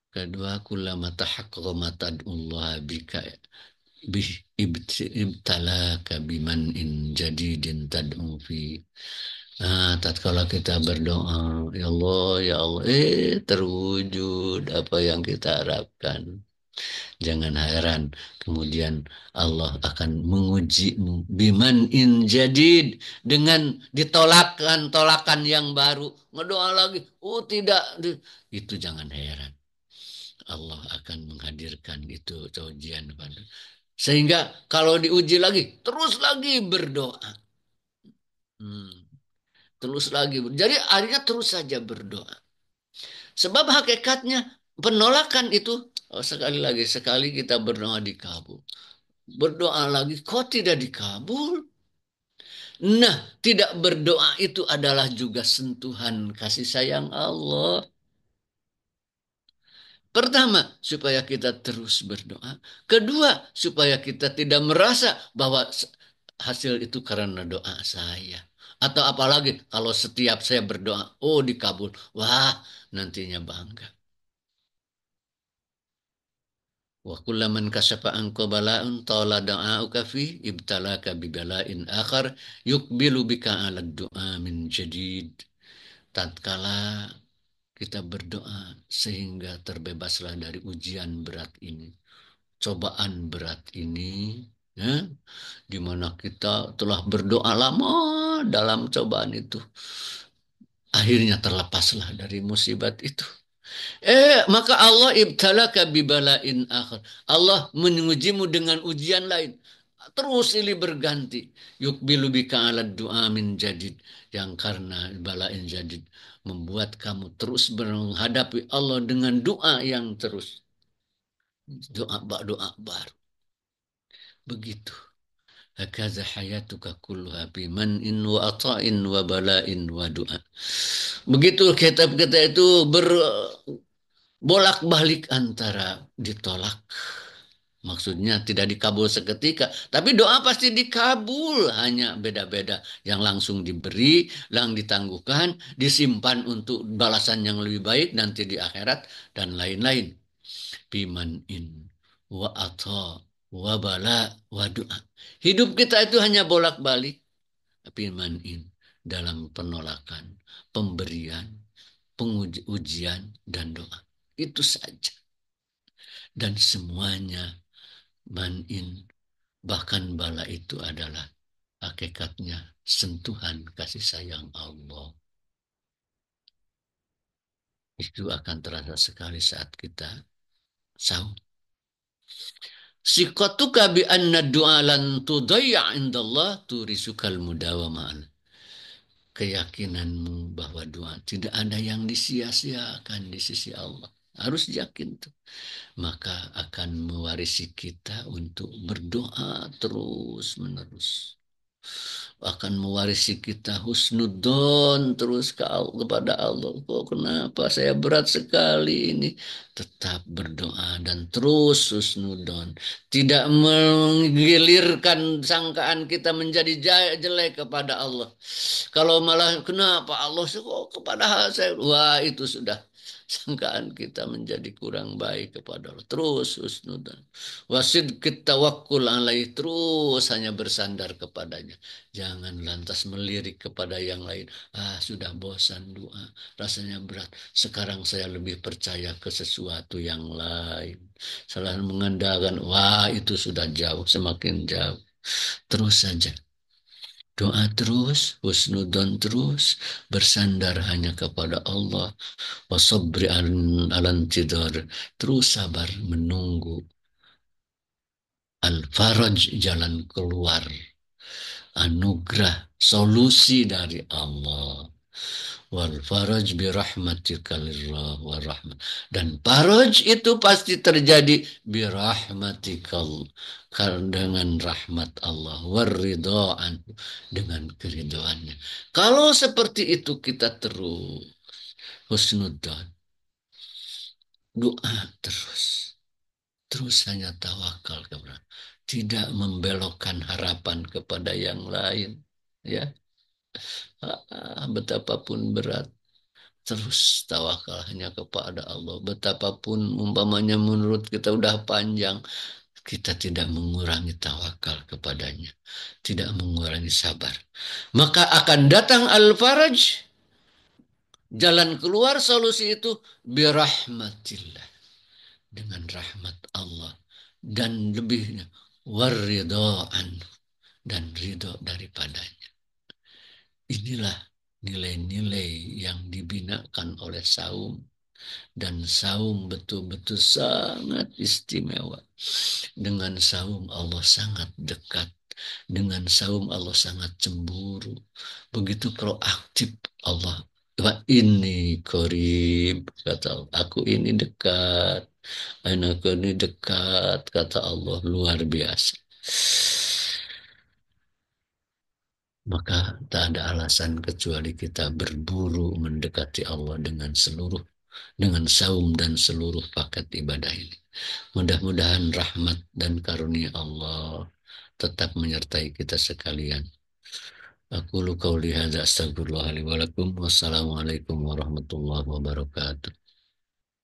Kedua, kullama tahaqqaqa ma tad'ullah bika bih ibtalaka biman in jadidin tad'u fi. Nah, tatkala kita berdoa, ya Allah, terwujud apa yang kita harapkan. Jangan heran, kemudian Allah akan mengujimu biman in jadid dengan tolakan yang baru. Ngedoa lagi, tidak, itu jangan heran. Allah akan menghadirkan itu ujian pada. Sehingga kalau diuji lagi, terus lagi berdoa. Terus lagi. Jadi akhirnya terus saja berdoa. Sebab hakikatnya penolakan itu, sekali kita berdoa dikabul. Berdoa lagi, kok tidak dikabul? Nah, tidak berdoa itu adalah juga sentuhan kasih sayang Allah. Pertama, supaya kita terus berdoa. Kedua, supaya kita tidak merasa bahwa hasil itu karena doa saya. Atau apalagi kalau setiap saya berdoa, dikabul. Wah, nantinya bangga. Wa kullaman kasafa anka bala'un tala da'auka fi ibtalaka bibala'in akhar yukbilu bika 'ala du'a min jadid. Tatkala kita berdoa sehingga terbebaslah dari ujian berat ini, cobaan berat ini, ya, di mana kita telah berdoa lama dalam cobaan itu, akhirnya terlepaslah dari musibat itu. Maka Allah ibtalaka bibalain akhir. Allah mengujimu dengan ujian lain. Terus silih berganti. Yukbilu bika ala du'a min jadid. Yang karena balain jadid membuat kamu terus menghadapi Allah dengan doa yang terus. Doa baru. Begitu. Hakaza hayatuka kulluha biman'in wa ata'in wa bala'in wa du'a. Begitu kita itu bolak-balik antara ditolak, maksudnya tidak dikabul seketika, tapi doa pasti dikabul, hanya beda-beda, yang langsung diberi, yang ditangguhkan, disimpan untuk balasan yang lebih baik nanti di akhirat dan lain-lain. Bimanin wa ata wa bala wa doa. Hidup kita itu hanya bolak-balik, bimanin dalam penolakan, pemberian, pengujian dan doa. Itu saja. Dan semuanya manin, bahkan bala itu adalah hakikatnya sentuhan kasih sayang Allah. Itu akan terasa sekali saat kita saum. Sikatuka bi anna du'a lan tudayya indallah turisukal mudawama'al. Keyakinanmu bahwa doa tidak ada yang disia-siakan di sisi Allah. Harus yakin tuh. Maka akan mewarisi kita untuk berdoa terus menerus. Akan mewarisi kita husnudon terus kepada Allah. Kok kenapa saya berat sekali ini? Tetap berdoa dan terus husnudon. Tidak menggilirkan sangkaan kita menjadi jelek kepada Allah. Kalau malah kenapa Allah kok kepada saya? Wah, itu sudah sangkaan kita menjadi kurang baik kepada Allah. Terus husnudan. Wasid kita wakul alaih, terus hanya bersandar kepadanya. Jangan lantas melirik kepada yang lain. Sudah bosan doa, rasanya berat. Sekarang saya lebih percaya ke sesuatu yang lain. Salah mengandalkan, itu sudah jauh, semakin jauh. Terus saja Doa terus, husnudon terus, bersandar hanya kepada Allah. Wasabri al-intidhar, terus sabar menunggu al-faraj, jalan keluar, anugerah, solusi dari Allah. Wal faraj bi rahmatikal wa rahmat. Dan faraj itu pasti terjadi bi rahmatikal, dengan rahmat Allah, waridhaan, dengan keridhaannya. Kalau seperti itu kita terus husnudzan, doa terus, terus hanya tawakal kepada, tidak membelokkan harapan kepada yang lain, ya. Betapapun berat, terus tawakal hanya kepada Allah. Betapapun umpamanya menurut kita udah panjang, kita tidak mengurangi tawakal kepadanya, tidak mengurangi sabar. Maka akan datang al-faraj, jalan keluar, solusi itu birahmatillah, dengan rahmat Allah, dan lebihnya waridhaan, dan ridho daripadanya. Inilah nilai-nilai yang dibinakan oleh saum. Dan saum betul-betul sangat istimewa. Dengan saum Allah sangat dekat. Dengan saum Allah sangat cemburu. Begitu proaktif Allah. Wa ini korib, kata Allah. Aku ini dekat. Aku ini dekat, kata Allah. Luar biasa. Maka tak ada alasan kecuali kita berburu mendekati Allah dengan saum dan seluruh paket ibadah ini. Mudah-mudahan rahmat dan karunia Allah tetap menyertai kita sekalian. Aku qauli hadza astaghfirullah li wa lakum. Wassalamualaikum warahmatullahi wabarakatuh.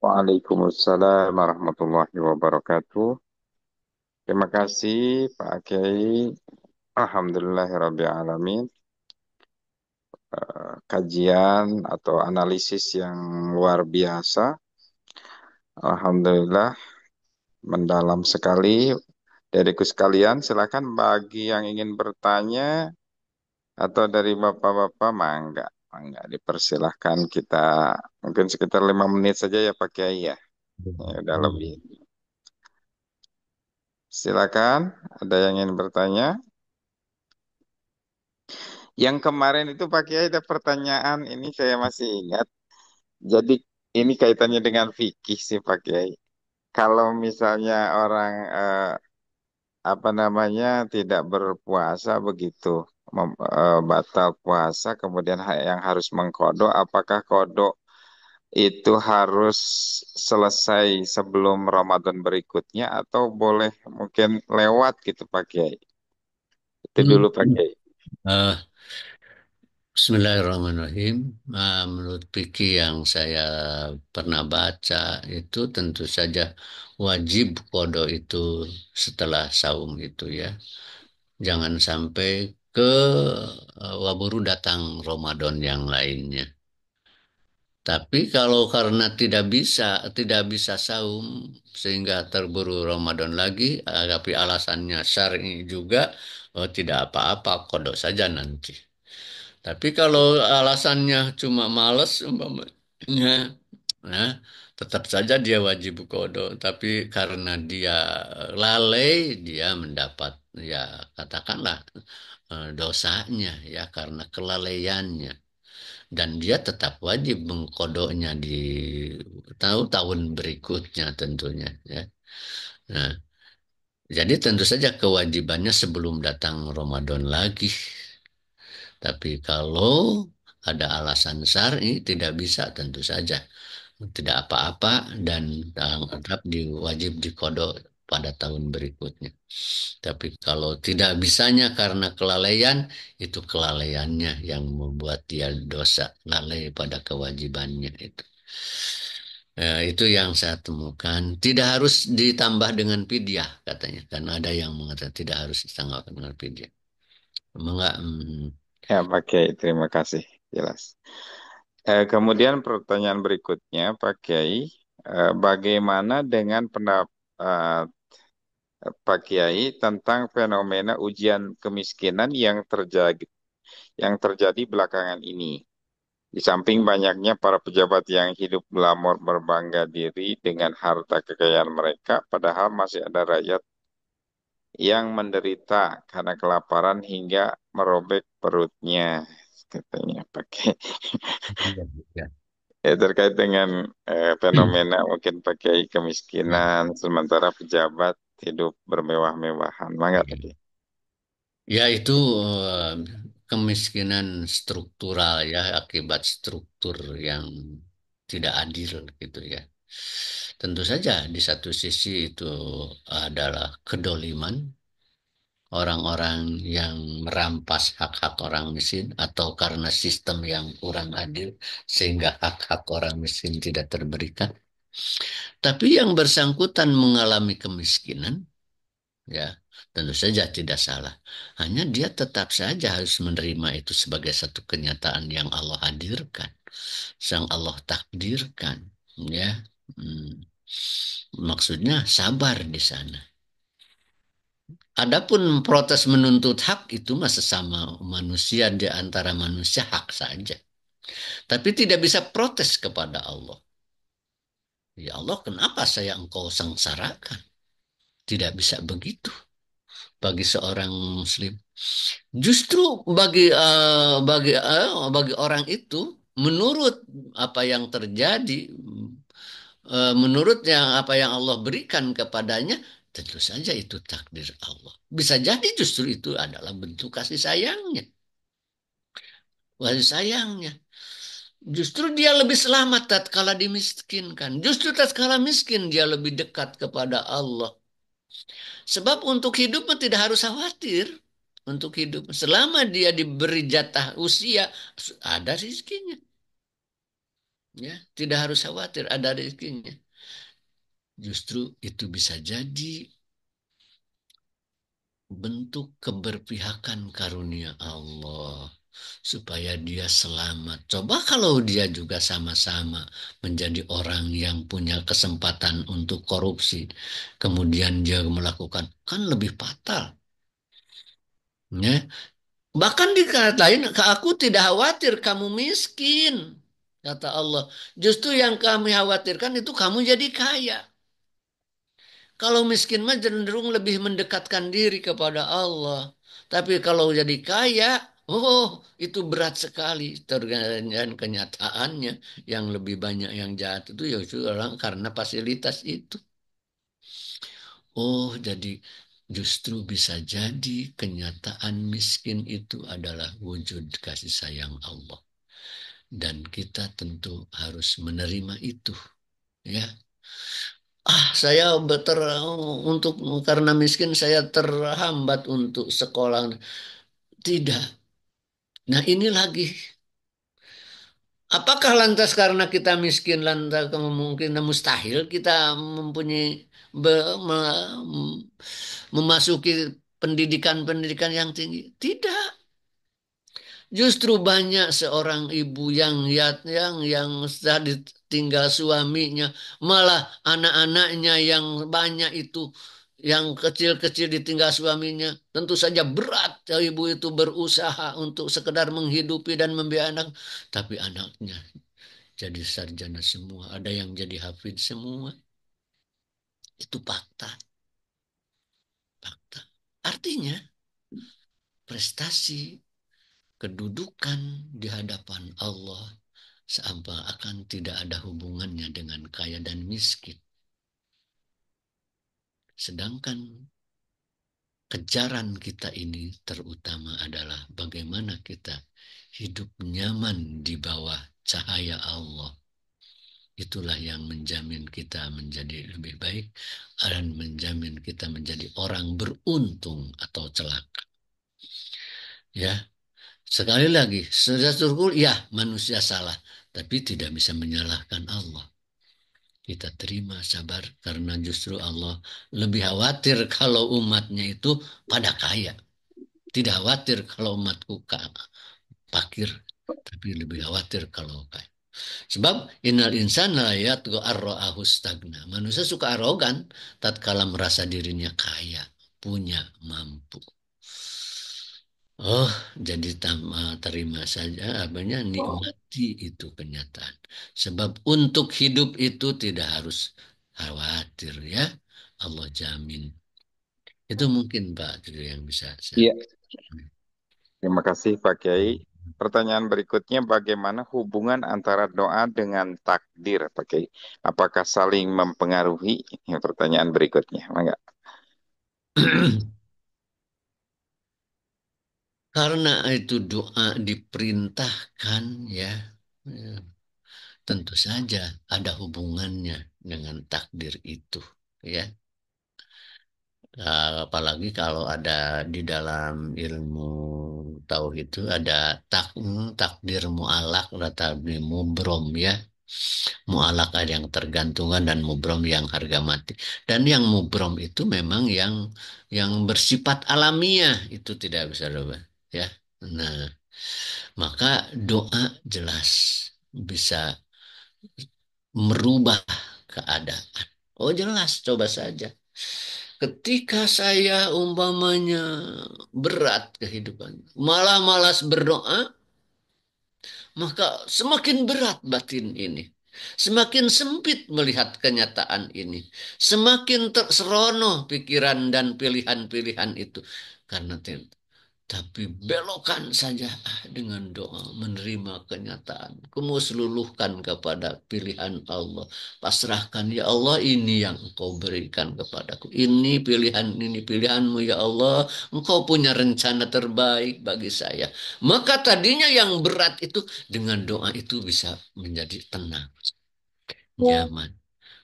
Waalaikumsalam warahmatullahi wabarakatuh. Terima kasih Pak Kiai. Alhamdulillahirabbil alamin. Kajian atau analisis yang luar biasa. Alhamdulillah, mendalam sekali. Dariku sekalian, silakan bagi yang ingin bertanya atau dari bapak-bapak, mangga dipersilahkan. Kita mungkin sekitar 5 menit saja ya Pak Kiai ya. Udah lebih. Silakan, ada yang ingin bertanya? Yang kemarin itu Pak Kiai ada pertanyaan, ini saya masih ingat. Jadi ini kaitannya dengan fikih sih Pak Kiai. Kalau misalnya orang apa namanya tidak berpuasa begitu, batal puasa, kemudian yang harus mengkodok, apakah kodok itu harus selesai sebelum Ramadan berikutnya atau boleh mungkin lewat gitu Pak Kiai? Itu dulu Pak Kiai. Bismillahirrahmanirrahim. Menurut fikih yang saya pernah baca itu tentu saja wajib qada itu setelah saum itu, ya. Jangan sampai ke waburu datang Ramadan yang lainnya. Tapi kalau karena tidak bisa saum sehingga terburu Ramadan lagi, tapi alasannya syar'i juga, tidak apa-apa, qada saja nanti. Tapi kalau alasannya cuma males umpamanya, nah, tetap saja dia wajib qada. Tapi karena dia lalai, dia mendapat, ya, katakanlah dosanya, ya, karena kelalaiannya. Dan dia tetap wajib mengkodoknya di tahun berikutnya tentunya, ya. Nah, jadi tentu saja kewajibannya sebelum datang Ramadan lagi. Tapi kalau ada alasan syar'i tidak bisa, tentu saja tidak apa-apa, dan tetap wajib dikodok pada tahun berikutnya. Tapi kalau tidak bisanya karena kelalaian, itu kelalaiannya yang membuat dia dosa, lalai pada kewajibannya itu. Itu yang saya temukan. Tidak harus ditambah dengan fidyah katanya. Karena ada yang mengatakan tidak harus ditambahkan dengan fidyah. Enggak. Ya Pak Kiai, terima kasih. Jelas. Kemudian pertanyaan berikutnya Pak Kiai, bagaimana dengan pendapat Pak Kiai tentang fenomena ujian kemiskinan yang yang terjadi belakangan ini. Di samping banyaknya para pejabat yang hidup glamor berbangga diri dengan harta kekayaan mereka, padahal masih ada rakyat yang menderita karena kelaparan hingga merobek perutnya, katanya pakai Iya, iya. ya, terkait dengan fenomena mungkin pakai Ya, kemiskinan sementara pejabat hidup bermewah-mewahan. Mangga iya. tadi. Ya, itu kemiskinan struktural ya, akibat struktur yang tidak adil gitu ya. Tentu saja di satu sisi itu adalah kedoliman orang-orang yang merampas hak-hak orang miskin atau karena sistem yang kurang adil sehingga hak-hak orang miskin tidak terberikan. Tapi yang bersangkutan mengalami kemiskinan, ya, tentu saja tidak salah. Hanya dia tetap saja harus menerima itu sebagai satu kenyataan yang Allah hadirkan, sang Allah takdirkan, ya. Hmm. Maksudnya sabar di sana. Adapun protes menuntut hak itu mah sesama manusia di antara manusia hak saja. Tapi tidak bisa protes kepada Allah. Ya Allah, kenapa saya engkau sengsarakan? Tidak bisa begitu bagi seorang muslim. Justru bagi orang itu menurut apa yang terjadi, menurut yang apa yang Allah berikan kepadanya, tentu saja itu takdir Allah. Bisa jadi justru itu adalah bentuk kasih sayangnya. Kasih sayangnya. Justru dia lebih selamat tatkala dimiskinkan. Justru tatkala miskin dia lebih dekat kepada Allah. Sebab untuk hidup tidak harus khawatir. Untuk hidup. Selama dia diberi jatah usia, ada rezekinya. Ya, tidak harus khawatir, ada rezekinya. Justru itu bisa jadi bentuk keberpihakan karunia Allah supaya dia selamat. Coba kalau dia juga sama-sama menjadi orang yang punya kesempatan untuk korupsi, kemudian dia melakukan, kan lebih fatal. Ya. Bahkan dikatain, aku tidak khawatir kamu miskin, kata Allah. Justru yang kami khawatirkan itu kamu jadi kaya. Kalau miskin mah cenderung lebih mendekatkan diri kepada Allah. Tapi kalau jadi kaya, oh itu berat sekali. Tergantung kenyataannya yang lebih banyak yang jahat itu ya orang karena fasilitas itu. Oh jadi justru bisa jadi kenyataan miskin itu adalah wujud kasih sayang Allah. Dan kita tentu harus menerima itu. Ya, saya untuk karena miskin saya terhambat untuk sekolah. Tidak. Nah, ini lagi. Apakah lantas karena kita miskin lantas kemungkinan mustahil kita mempunyai memasuki pendidikan-pendidikan yang tinggi? Tidak. Justru banyak seorang ibu yang sudah ditinggal suaminya, malah anak-anaknya yang banyak itu yang kecil-kecil ditinggal suaminya. Tentu saja berat ibu itu berusaha untuk sekedar menghidupi dan membiayai anak, tapi anaknya jadi sarjana semua, ada yang jadi hafid semua. Itu fakta, fakta. Artinya prestasi kedudukan di hadapan Allah seakan-akan tidak ada hubungannya dengan kaya dan miskin. Sedangkan kejaran kita ini terutama adalah bagaimana kita hidup nyaman di bawah cahaya Allah. Itulah yang menjamin kita menjadi lebih baik dan menjamin kita menjadi orang beruntung atau celaka. Ya, sekali lagi, sejujurnya ya manusia salah, tapi tidak bisa menyalahkan Allah. Kita terima sabar karena justru Allah lebih khawatir kalau umatnya itu pada kaya. Tidak khawatir kalau umatku fakir, tapi lebih khawatir kalau kaya. Sebab innal insana yatgha ar-ra'ahu stagna. Manusia suka arogan tatkala merasa dirinya kaya, punya, mampu. Oh, jadi terima saja, abahnya nikmati itu kenyataan. Sebab untuk hidup itu tidak harus khawatir ya. Allah jamin. Itu mungkin Pak itu yang bisa saya. Iya, terima kasih Pak Kiai. Pertanyaan berikutnya, bagaimana hubungan antara doa dengan takdir, Pak Kiai? Apakah saling mempengaruhi? Ini pertanyaan berikutnya, enggak? Karena itu doa diperintahkan ya, ya, tentu saja ada hubungannya dengan takdir itu ya. Apalagi kalau ada di dalam ilmu tauhid itu ada takdir mu'alak atau takdir mubrom ya. Mu'alak ada yang tergantungan dan mubrom yang harga mati. Dan yang mubrom itu memang yang bersifat alamiah itu tidak bisa dirubah ya. Nah, maka doa jelas bisa merubah keadaan. Oh jelas, coba saja. Ketika saya umpamanya berat kehidupan, malah malas berdoa, maka semakin berat batin ini. Semakin sempit melihat kenyataan ini. Semakin terseronoh pikiran dan pilihan-pilihan itu. Karena tapi belokkan saja dengan doa menerima kenyataan. Kamu seluluhkan kepada pilihan Allah. Pasrahkan ya Allah ini yang engkau berikan kepadaku. Ini pilihanmu ya Allah. Engkau punya rencana terbaik bagi saya. Maka tadinya yang berat itu dengan doa itu bisa menjadi tenang, nyaman.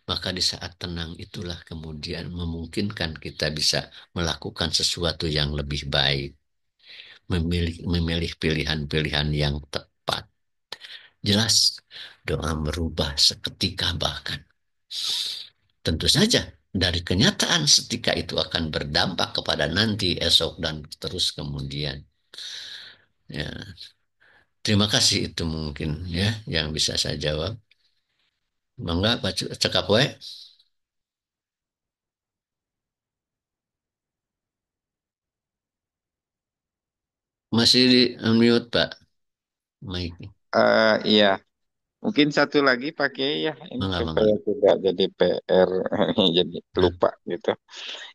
Maka di saat tenang itulah kemudian memungkinkan kita bisa melakukan sesuatu yang lebih baik memilih pilihan-pilihan yang tepat. Jelas doa merubah seketika bahkan. Tentu saja dari kenyataan setika itu akan berdampak kepada nanti esok dan terus kemudian. Ya, terima kasih itu mungkin ya yang bisa saya jawab. Bangga Pak cekap we. Masih di unmute Pak Mike. Iya, mungkin satu lagi Pak Kiai ya, ini Bangga bangga. supaya tidak jadi PR, jadi Nah, lupa gitu.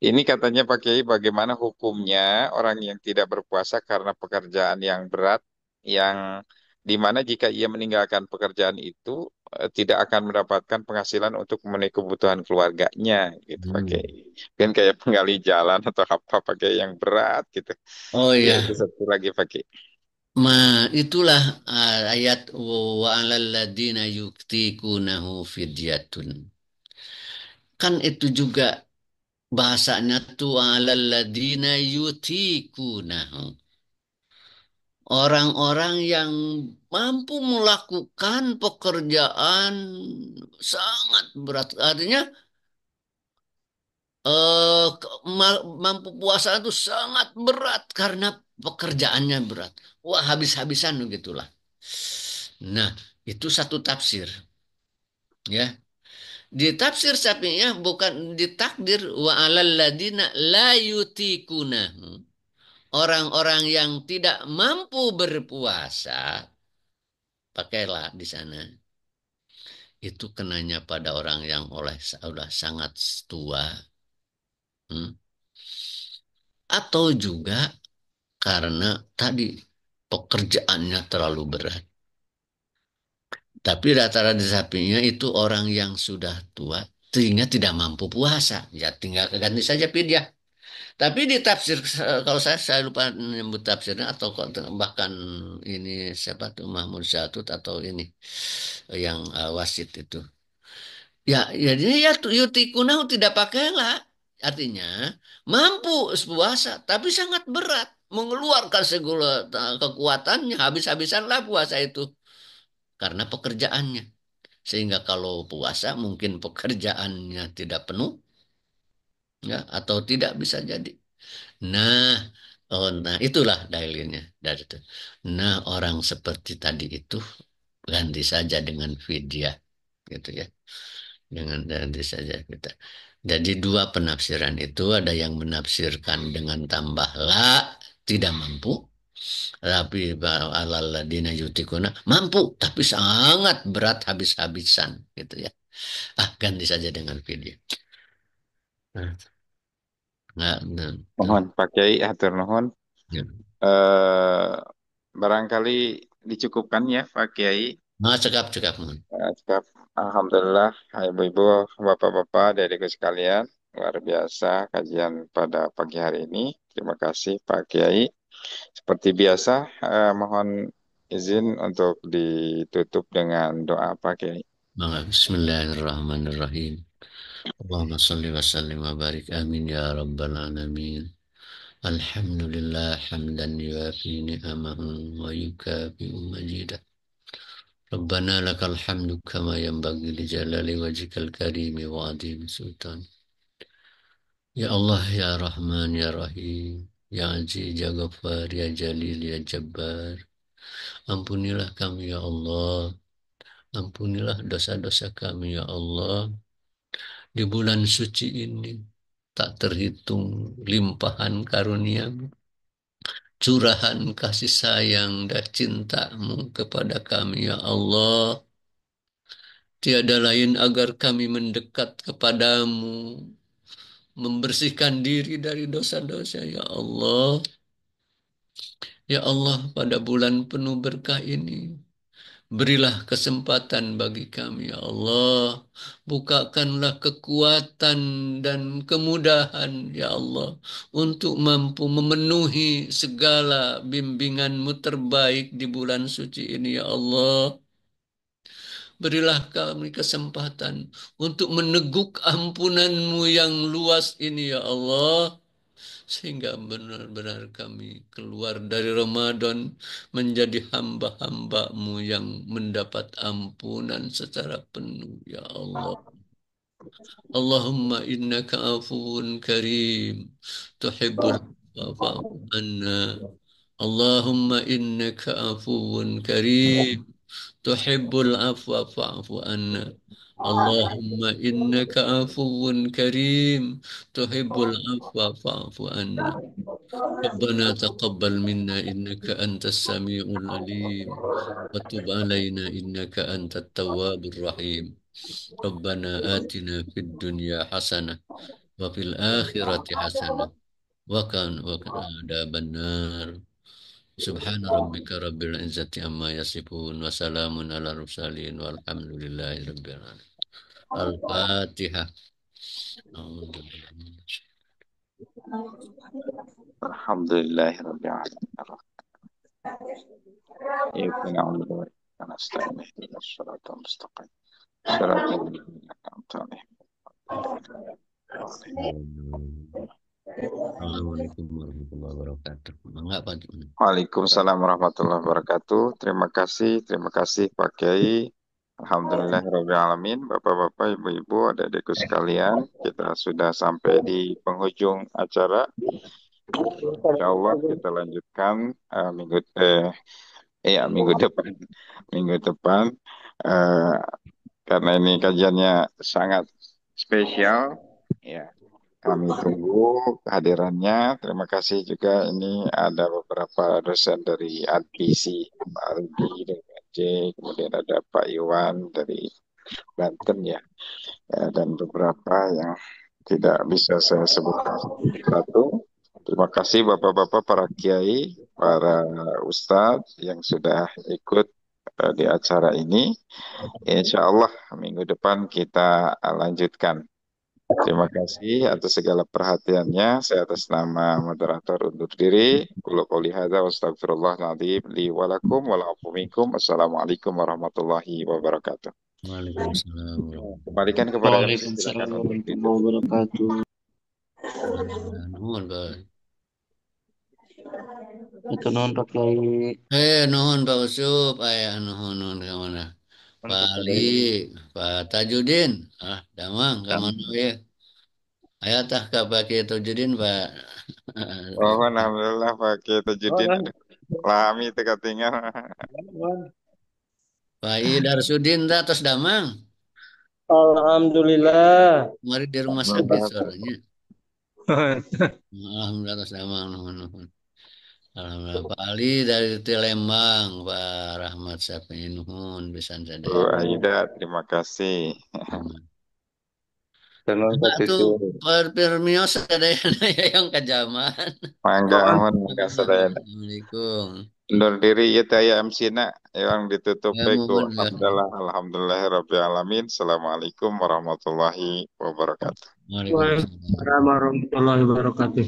Ini katanya Pak Kiai, bagaimana hukumnya orang yang tidak berpuasa karena pekerjaan yang berat, yang dimana jika ia meninggalkan pekerjaan itu tidak akan mendapatkan penghasilan untuk memenuhi kebutuhan keluarganya, gitu Pak Kiai. hmm. Mungkin kayak penggali jalan atau apa Pak Kiai yang berat gitu. Oh Ya itu ya, satu lagi Pak Kiai. Itulah ayat wa 'alal ladzina yuktikunahu fidyatun. Kan itu juga bahasanya tuh 'alal ladzina yutikunahu. Orang-orang yang mampu melakukan pekerjaan sangat berat. Artinya mampu puasa itu sangat berat karena pekerjaannya berat. Wah, habis-habisan begitulah. Nah, itu satu tafsir, ya. Di tafsir Syafi'iyah bukan ditakdir wa alal ladina la yutikuna. Orang-orang yang tidak mampu berpuasa, pakailah di sana. Itu kenanya pada orang yang sudah sangat tua. Hmm. Atau juga karena tadi pekerjaannya terlalu berat. Tapi rata-rata sapinya itu orang yang sudah tua, sehingga tidak mampu puasa. Ya tinggal ganti saja pidyah. Tapi di tafsir, kalau saya lupa menyebut tafsirnya atau bahkan ini siapa tuh Mahmud Syatut atau ini yang wasit itu. Ya, jadi ya yutikunahu tidak pakailah. Artinya mampu puasa, tapi sangat berat. Mengeluarkan segala kekuatannya, habis-habisanlah puasa itu. Karena pekerjaannya. Sehingga kalau puasa mungkin pekerjaannya tidak penuh, ya, atau tidak bisa jadi. Nah, nah itulah dalilnya dari itu. Nah, orang seperti tadi itu ganti saja dengan vidya, gitu ya. Dengan ganti saja kita. Jadi dua penafsiran itu ada yang menafsirkan dengan tambah la tidak mampu, Tapi alal ladina yutikuna mampu, tapi sangat berat habis-habisan gitu ya. Ah, ganti saja dengan video. Nah, Mohon Pak Kiai atur nuhun. ya. Eh, barangkali dicukupkan ya Pak Kiai. Nah, cekap cekap mohon. Cakap. Alhamdulillah, hai ibu-ibu, bapak-bapak, adikku sekalian. Luar biasa kajian pada pagi hari ini. Terima kasih Pak Kiai. Seperti biasa, mohon izin untuk ditutup dengan doa Pak Kiai. Maka Bismillahirrahmanirrahim. Allahumma salli wa sallim wa barik amin ya rabbal alamin. Alhamdulillah hamdan yuafi ni'amahu wa yukafi'u majidah. Rabbana lakal hamdu kama yanbaghi li jalali wajhikal karimi wa adhim sultan. Ya Allah, ya Rahman, ya Rahim, ya Aziz, ya Ghaffar, ya Jalil, ya Jabbar. Ampunilah kami, ya Allah. Ampunilah dosa-dosa kami, ya Allah. Di bulan suci ini, tak terhitung limpahan karunia-Mu, curahan kasih sayang dan cinta-Mu kepada kami, ya Allah. Tiada lain agar kami mendekat kepadamu, membersihkan diri dari dosa-dosa, ya Allah. Ya Allah, pada bulan penuh berkah ini, berilah kesempatan bagi kami, ya Allah. Bukakanlah kekuatan dan kemudahan, ya Allah, untuk mampu memenuhi segala bimbingan-Mu terbaik di bulan suci ini, ya Allah. Berilah kami kesempatan untuk meneguk ampunan-Mu yang luas ini, ya Allah. Sehingga benar-benar kami keluar dari Ramadan menjadi hamba-hamba-Mu yang mendapat ampunan secara penuh, ya Allah. Allahumma innaka afuwun karim, tuhibbul afwa fa'fu anna. Allahumma innaka afuwun karim, tuhibbul afwa fa'fu anna. Allahumma innaka afuwun karim, tuhibbul afwa fa'fu anna. ربنا تقبل منا إنك أنت السميع العليم وتب علينا إنك أنت التواب الرحيم ربنا آتنا في الدنيا حسنة وفي الآخرة حسنة وكان عذاب النار سبحان ربك رب العزة عما يصفون وسلام على المرسلين والحمد لله رب العالمين الفاتحة أعوذ بالله من الشيطان. Alhamdulillahirabbil alamin. Iyyaka na'budu wa iyyaka nasta'in. Ihdinas siratal mustaqim. Siratal ladzina an'amta 'alaihim. Assalamualaikum warahmatullahi wabarakatuh. Enggak, Pak. Waalaikumsalam warahmatullahi wabarakatuh. Terima kasih Pak Kiai. Alhamdulillahirabbil alamin. Bapak-bapak, ibu-ibu, adik-adikku sekalian, kita sudah sampai di penghujung acara. Insyaallah kita lanjutkan minggu depan. Minggu depan eh, karena ini kajiannya sangat spesial. Ya, kami tunggu kehadirannya. Terima kasih juga ini ada beberapa dosen dari ADPC, Pak Aldi dari AJ, kemudian ada Pak Iwan dari Banten ya. Dan beberapa yang tidak bisa saya sebutkan satu. Terima kasih Bapak-Bapak para kiai, para ustadz yang sudah ikut di acara ini. Insya Allah minggu depan kita lanjutkan. Terima kasih atas segala perhatiannya. Saya atas nama moderator undur diri. Qul qouli hadza wa astaghfirullahaladzim li wa lakum wa la'afu minkum. Assalamualaikum warahmatullahi wabarakatuh. Waalaikumsalam Kembalikan warahmatullahi kepada MC, Waalaikumsalam silakan untuk warahmatullahi ditutup. wabarakatuh. Nuhun, Pak. Itu non Pak Kiai. Nuhun Pak Usup, nuhun ke mana? Pak Ali, Pak Tajudin, damang ke mana ya? Ayah tah ke Pak Kiai Tajudin, Pak. Oh, alhamdulillah Pak Kiai Tajudin. Aduh, lami teka tinggal. Pak Idar Sudin tah tos damang. Alhamdulillah. Mari di rumah sakit suaranya. Alhamdulillah tos damang, nuhun. Alhamdulillah. Pak Ali dari Lembang, Pak Rahmat Sapi Nuhun, bisa Bu sadaya. Aida, terima kasih. Tenun Nah, tuh katutur. Pak Pirmios sadaya yang kejaman. Mangga nuhun, mangga sadaya. Assalamualaikum. Undur diri ya taya MC-na yang ditutup Ya, baik ku mohon ya. alhamdulillah alhamdulillahirabbil alamin. Assalamualaikum warahmatullahi wabarakatuh. Waalaikumsalam. Waalaikumsalam warahmatullahi wabarakatuh.